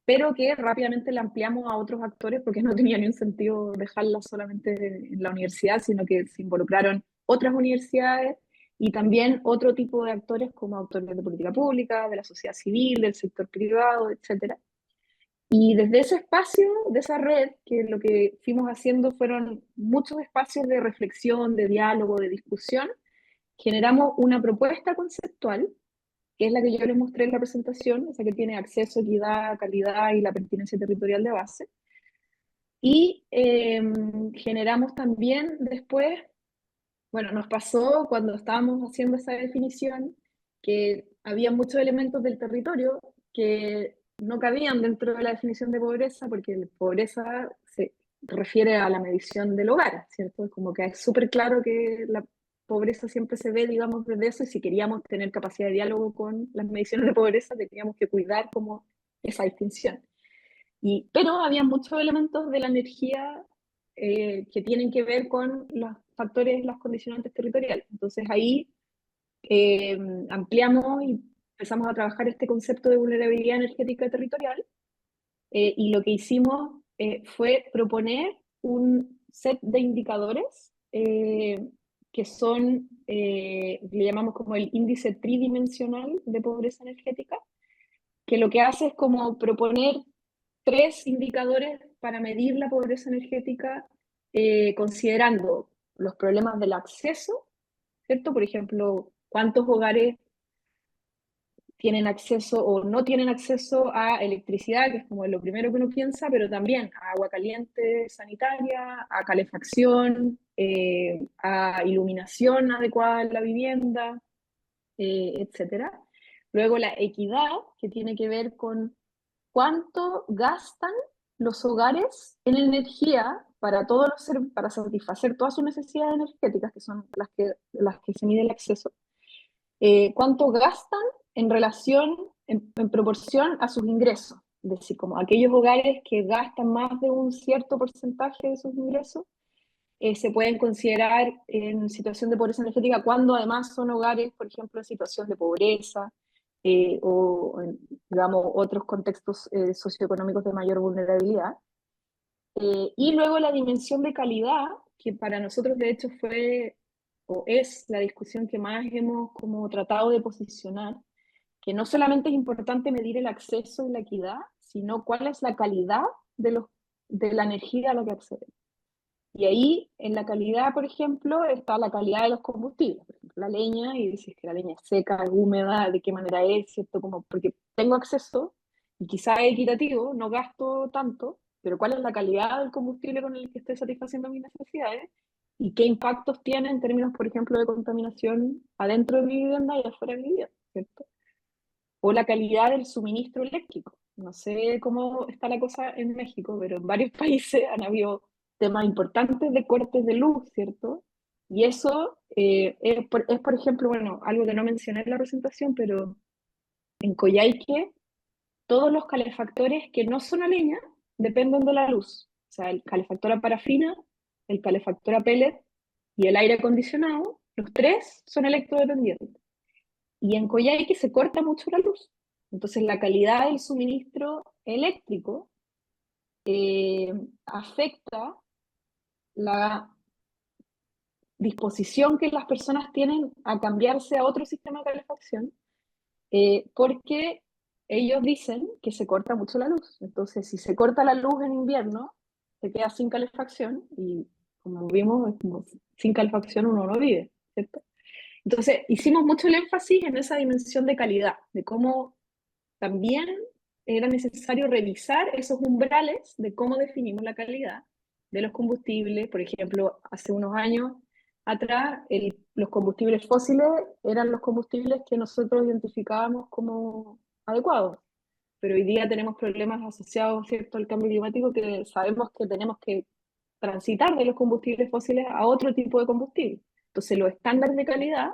S2: pero que rápidamente la ampliamos a otros actores porque no tenía ni un sentido dejarla solamente en la universidad, sino que se involucraron otras universidades y también otro tipo de actores como actores de política pública, de la sociedad civil, del sector privado, etcétera. Y desde ese espacio, de esa red, que lo que fuimos haciendo fueron muchos espacios de reflexión, de diálogo, de discusión, generamos una propuesta conceptual, que es la que yo les mostré en la presentación, esa que tiene acceso, equidad, calidad y la pertinencia territorial de base. Y generamos también después, bueno, nos pasó cuando estábamos haciendo esa definición, que había muchos elementos del territorio que no cabían dentro de la definición de pobreza, porque la pobreza se refiere a la medición del hogar, ¿cierto? Como que es súper claro que la pobreza siempre se ve, digamos, desde eso, y si queríamos tener capacidad de diálogo con las mediciones de pobreza, teníamos que cuidar como esa distinción. Pero había muchos elementos de la energía que tienen que ver con los factores, las condicionantes territoriales. Entonces ahí eh, ampliamos y empezamos a trabajar este concepto de vulnerabilidad energética territorial, y lo que hicimos fue proponer un set de indicadores que son, le llamamos como el índice tridimensional de pobreza energética, que lo que hace es como proponer tres indicadores para medir la pobreza energética, considerando los problemas del acceso, ¿cierto? Por ejemplo, cuántos hogares tienen acceso o no tienen acceso a electricidad, que es como lo primero que uno piensa, pero también a agua caliente sanitaria, a calefacción, a iluminación adecuada en la vivienda, etcétera. Luego la equidad, que tiene que ver con cuánto gastan los hogares en energía para, para satisfacer todas sus necesidades energéticas, que son las que se mide el acceso. Cuánto gastan en relación, en proporción a sus ingresos. Es decir, como aquellos hogares que gastan más de un cierto porcentaje de sus ingresos, se pueden considerar en situación de pobreza energética cuando además son hogares, por ejemplo, en situación de pobreza, o en, digamos, otros contextos socioeconómicos de mayor vulnerabilidad. Y luego la dimensión de calidad, que para nosotros de hecho fue o es la discusión que más hemos como tratado de posicionar, que no solamente es importante medir el acceso y la equidad, sino cuál es la calidad de la energía a la que acceden. Y ahí, en la calidad, por ejemplo, está la calidad de los combustibles. Por ejemplo, la leña, y dices que la leña es seca, es húmeda, de qué manera es, ¿cierto? Como porque tengo acceso y quizá es equitativo, no gasto tanto, pero ¿cuál es la calidad del combustible con el que estoy satisfaciendo mis necesidades? ¿Y qué impactos tiene en términos, por ejemplo, de contaminación adentro de mi vivienda y afuera de mi vivienda, ¿cierto? O la calidad del suministro eléctrico. No sé cómo está la cosa en México, pero en varios países han habido temas importantes de cortes de luz, ¿cierto? Y eso es, por ejemplo, bueno, algo que no mencioné en la presentación, pero en Coyhaique todos los calefactores que no son a leña dependen de la luz. O sea, el calefactor a parafina, el calefactor a pellet y el aire acondicionado, los tres son electrodependientes. Y en Coyhaique se corta mucho la luz. Entonces la calidad del suministro eléctrico afecta la disposición que las personas tienen a cambiarse a otro sistema de calefacción, porque ellos dicen que se corta mucho la luz. Entonces, si se corta la luz en invierno, se queda sin calefacción y, como vimos, es como sin calefacción uno no vive, ¿cierto? Entonces, hicimos mucho el énfasis en esa dimensión de calidad, de cómo también era necesario revisar esos umbrales de cómo definimos la calidad de los combustibles. Por ejemplo, hace unos años atrás, los combustibles fósiles eran los combustibles que nosotros identificábamos como adecuados, pero hoy día tenemos problemas asociados, ¿cierto?, al cambio climático, que sabemos que tenemos que transitar de los combustibles fósiles a otro tipo de combustible. Entonces los estándares de calidad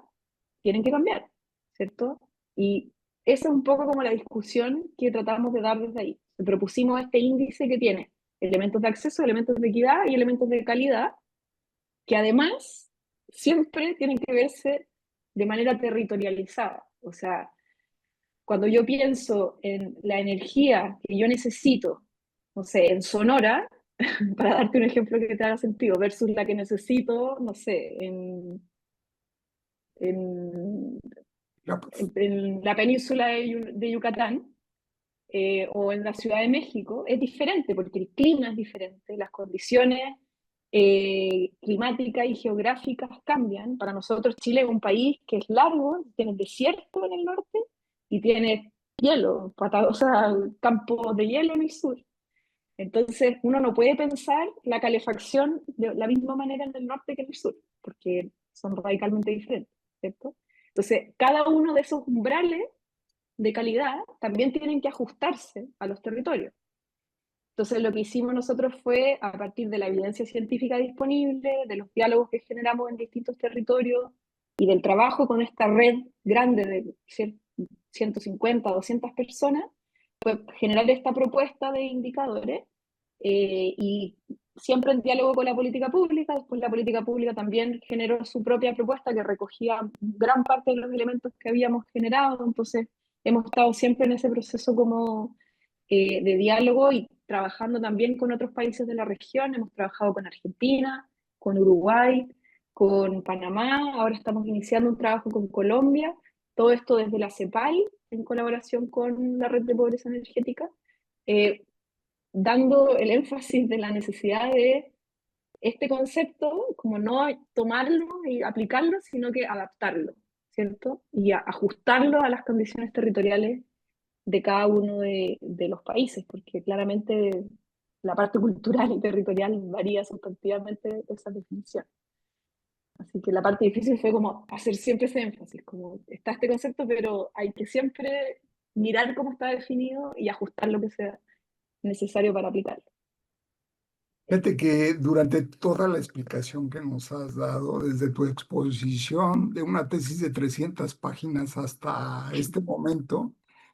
S2: tienen que cambiar, ¿cierto? Y esa es un poco como la discusión que tratamos de dar desde ahí. Propusimos este índice que tiene elementos de acceso, elementos de equidad y elementos de calidad, que además siempre tienen que verse de manera territorializada. O sea, cuando yo pienso en la energía que yo necesito, no sé, en Sonora, para darte un ejemplo que te haga sentido, versus la que necesito, no sé, en,
S1: Ya, pues,
S2: en la península de Yucatán, o en la Ciudad de México, es diferente porque el clima es diferente, las condiciones climáticas y geográficas cambian. Para nosotros Chile es un país que es largo, tiene desierto en el norte y tiene hielo, o sea, campos de hielo en el sur. Entonces uno no puede pensar la calefacción de la misma manera en el norte que en el sur, porque son radicalmente diferentes, ¿cierto? Entonces, cada uno de esos umbrales de calidad también tienen que ajustarse a los territorios. Entonces, lo que hicimos nosotros fue, a partir de la evidencia científica disponible, de los diálogos que generamos en distintos territorios y del trabajo con esta red grande de 150, 200 personas, fue generar esta propuesta de indicadores y siempre en diálogo con la política pública. Después la política pública también generó su propia propuesta que recogía gran parte de los elementos que habíamos generado. Entonces, hemos estado siempre en ese proceso como de diálogo y trabajando también con otros países de la región. Hemos trabajado con Argentina, con Uruguay, con Panamá, ahora estamos iniciando un trabajo con Colombia, todo esto desde la CEPAL, en colaboración con la Red de Pobreza Energética, eh, dando el énfasis de la necesidad de este concepto, como no tomarlo y aplicarlo, sino que adaptarlo, ¿cierto? Y ajustarlo a las condiciones territoriales de cada uno de los países, porque claramente la parte cultural y territorial varía sustantivamente de esa definición. Así que la parte difícil fue como hacer siempre ese énfasis, como está este concepto, pero hay que siempre mirar cómo está definido y ajustar lo que sea necesario para aplicarlo.
S1: fíjate que durante toda la explicación que nos has dado, desde tu exposición de una tesis de 300 páginas hasta este momento,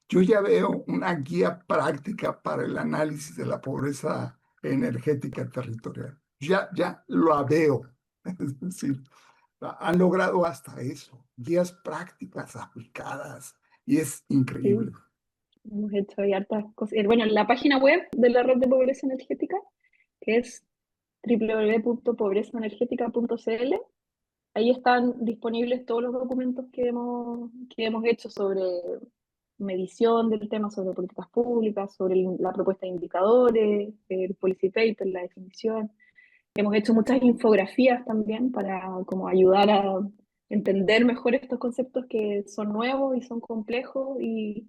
S1: yo ya veo una guía práctica para el análisis de la pobreza energética territorial. Ya lo veo. Es decir, han logrado hasta eso, guías prácticas aplicadas, y es increíble.
S2: Sí, hemos hecho ahí hartas cosas. Bueno, en la página web de la Red de Pobreza Energética, que es www.pobrezaenergetica.cl. Ahí están disponibles todos los documentos que hemos hecho sobre medición del tema, sobre políticas públicas, sobre la propuesta de indicadores, el policy paper, la definición. Hemos hecho muchas infografías también para como ayudar a entender mejor estos conceptos que son nuevos y son complejos y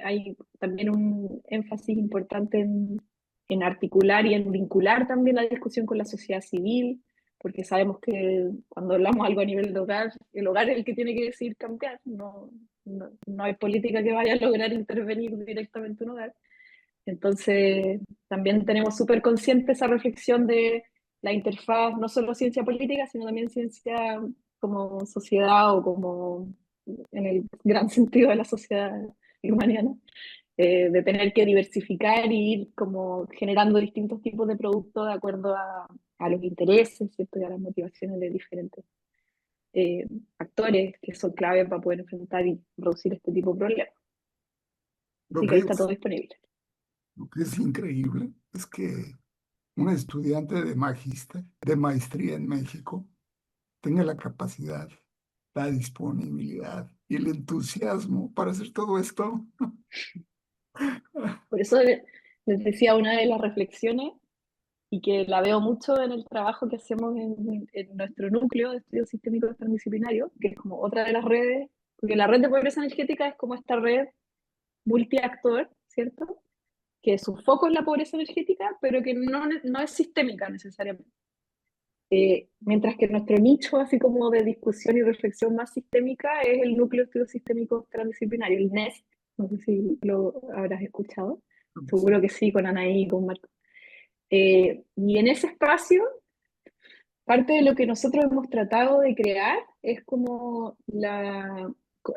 S2: hay también un énfasis importante en articular y en vincular también la discusión con la sociedad civil, porque sabemos que cuando hablamos algo a nivel de hogar, el hogar es el que tiene que decidir cambiar, no hay política que vaya a lograr intervenir directamente en un hogar. Entonces, también tenemos súper consciente esa reflexión de la interfaz, no solo ciencia política, sino también ciencia como sociedad o como en el gran sentido de la sociedad humana, de tener que diversificar y ir como generando distintos tipos de productos de acuerdo a los intereses, ¿cierto? Y a las motivaciones de diferentes actores que son claves para poder enfrentar y reducir este tipo de problemas.
S1: Lo
S2: Así que
S1: que
S2: ahí está todo
S1: es,
S2: disponible.
S1: lo que es increíble es que un estudiante de maestría en México tenga la capacidad, la disponibilidad y el entusiasmo para hacer todo esto.
S2: Por eso les decía una de las reflexiones y que la veo mucho en el trabajo que hacemos en nuestro núcleo de estudios sistémicos transdisciplinarios, que es como otra de las redes, porque la red de pobreza energética es como esta red multiactor, ¿cierto? Que su foco es la pobreza energética, pero que no es sistémica necesariamente. Mientras que nuestro nicho, así como de discusión y reflexión más sistémica, es el núcleo de estudios sistémicos transdisciplinarios, el NEST, no sé si lo habrás escuchado, seguro que sí, con Anaí y con Marco. Y en ese espacio, parte de lo que nosotros hemos tratado de crear es como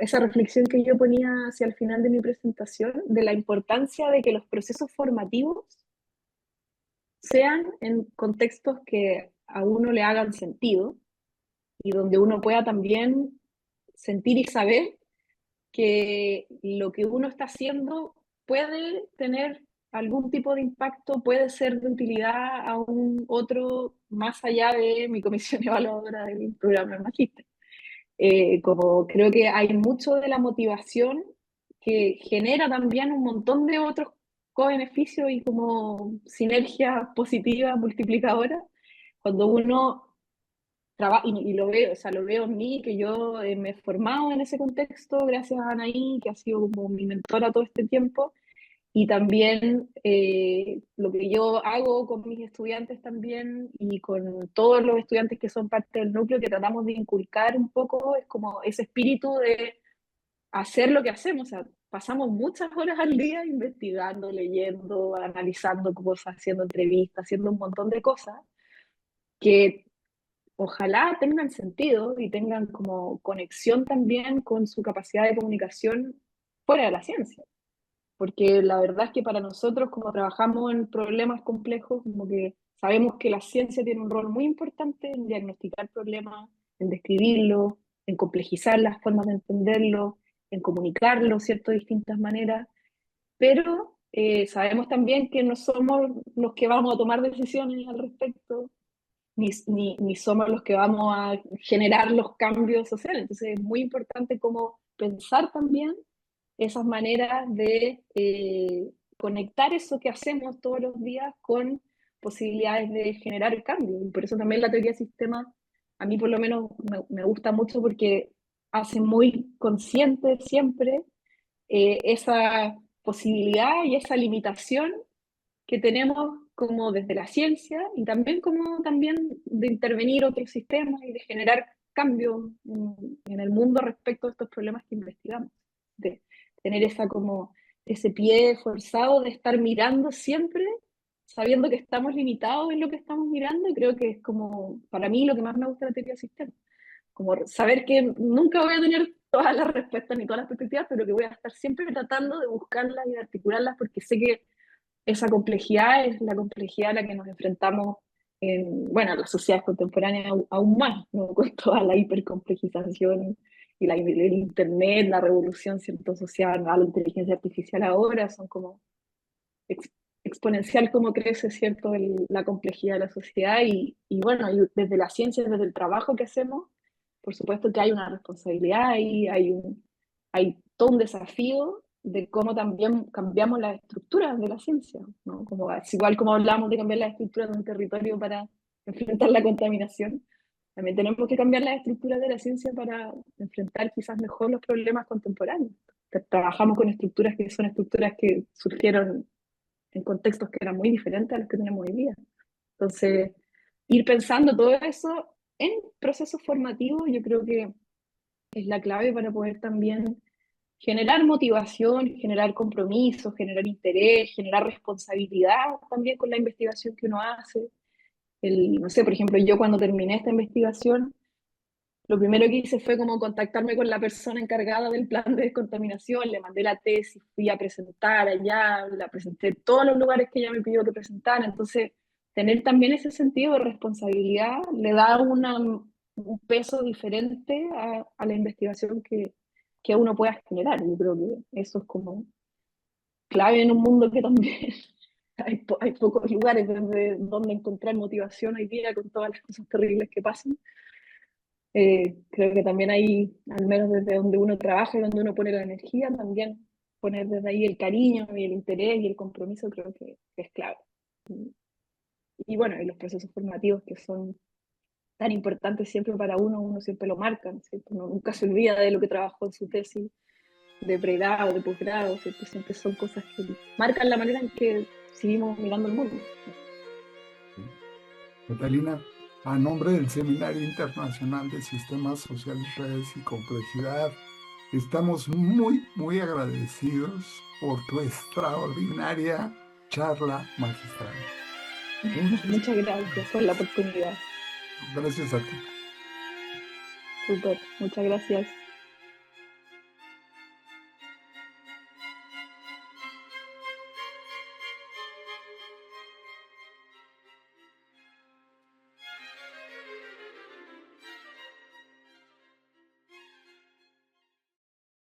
S2: esa reflexión que yo ponía hacia el final de mi presentación, de la importancia de que los procesos formativos sean en contextos que a uno le hagan sentido y donde uno pueda también sentir y saber que lo que uno está haciendo puede tener algún tipo de impacto, puede ser de utilidad a un otro más allá de mi comisión evaluadora del programa de Magíster. Como creo que hay mucho de la motivación que genera también un montón de otros co-beneficios y como sinergias positivas, multiplicadoras, cuando uno trabaja, y lo veo, o sea, lo veo en mí, que yo me he formado en ese contexto gracias a Anaí, que ha sido como mi mentora todo este tiempo, y también lo que yo hago con mis estudiantes también y con todos los estudiantes que son parte del núcleo, que tratamos de inculcar un poco, es como ese espíritu de hacer lo que hacemos. O sea, pasamos muchas horas al día investigando, leyendo, analizando cosas, haciendo entrevistas, haciendo un montón de cosas que ojalá tengan sentido y tengan como conexión también con su capacidad de comunicación fuera de la ciencia. Porque la verdad es que para nosotros, como trabajamos en problemas complejos, como que sabemos que la ciencia tiene un rol muy importante en diagnosticar problemas, en describirlos, en complejizar las formas de entenderlo, en comunicarlo, ¿cierto?, de distintas maneras, pero sabemos también que no somos los que vamos a tomar decisiones al respecto, ni somos los que vamos a generar los cambios sociales. Entonces es muy importante como pensar también esas maneras de conectar eso que hacemos todos los días con posibilidades de generar cambio. Y por eso también la teoría de sistemas, a mí por lo menos me gusta mucho porque hace muy consciente siempre esa posibilidad y esa limitación que tenemos como desde la ciencia y también como también de intervenir otros sistemas y de generar cambios en el mundo respecto a estos problemas que investigamos, de tener esa como ese pie forzado de estar mirando siempre sabiendo que estamos limitados en lo que estamos mirando, y creo que es como para mí lo que más me gusta de la teoría del sistema, como saber que nunca voy a tener todas las respuestas ni todas las perspectivas, pero que voy a estar siempre tratando de buscarlas y de articularlas porque sé que esa complejidad es la complejidad a la que nos enfrentamos en, bueno, en las sociedades contemporáneas aún más, ¿no? Con toda la hipercomplejización y el internet, la revolución, ¿cierto?, social, la inteligencia artificial ahora, son como ex, exponencial como crece, ¿cierto?, la complejidad de la sociedad y bueno, y desde la ciencia, desde el trabajo que hacemos, por supuesto que hay una responsabilidad y hay todo un desafío de cómo también cambiamos las estructuras de la ciencia, ¿no? Como, es igual como hablamos de cambiar las estructuras de un territorio para enfrentar la contaminación, también tenemos que cambiar las estructuras de la ciencia para enfrentar quizás mejor los problemas contemporáneos. Trabajamos con estructuras que son estructuras que surgieron en contextos que eran muy diferentes a los que tenemos hoy día. Entonces, ir pensando todo eso en procesos formativos, yo creo que es la clave para poder también generar motivación, generar compromiso, generar interés, generar responsabilidad también con la investigación que uno hace. No sé, por ejemplo, yo cuando terminé esta investigación, lo primero que hice fue como contactarme con la persona encargada del plan de descontaminación, le mandé la tesis, fui a presentar allá, la presenté en todos los lugares que ella me pidió que presentara. Entonces, tener también ese sentido de responsabilidad le da un peso diferente a la investigación que uno pueda generar. Yo creo que eso es como clave en un mundo que también hay pocos lugares donde encontrar motivación hoy día con todas las cosas terribles que pasan. Creo que también hay, al menos desde donde uno trabaja y donde uno pone la energía, también poner desde ahí el cariño y el interés y el compromiso creo que es clave. Y bueno, y los procesos formativos que son tan importantes siempre para uno siempre lo marcan, ¿cierto? Uno nunca se olvida de lo que trabajó en su tesis de pregrado, de posgrado, ¿cierto? Siempre son cosas que marcan la manera en que seguimos mirando el mundo.
S1: Catalina, a nombre del Seminario Internacional de Sistemas Sociales, Redes y Complejidad, estamos muy, muy agradecidos por tu extraordinaria charla magistral.
S2: Muchas gracias por la oportunidad.
S1: Gracias a ti.
S2: Súper, muchas gracias.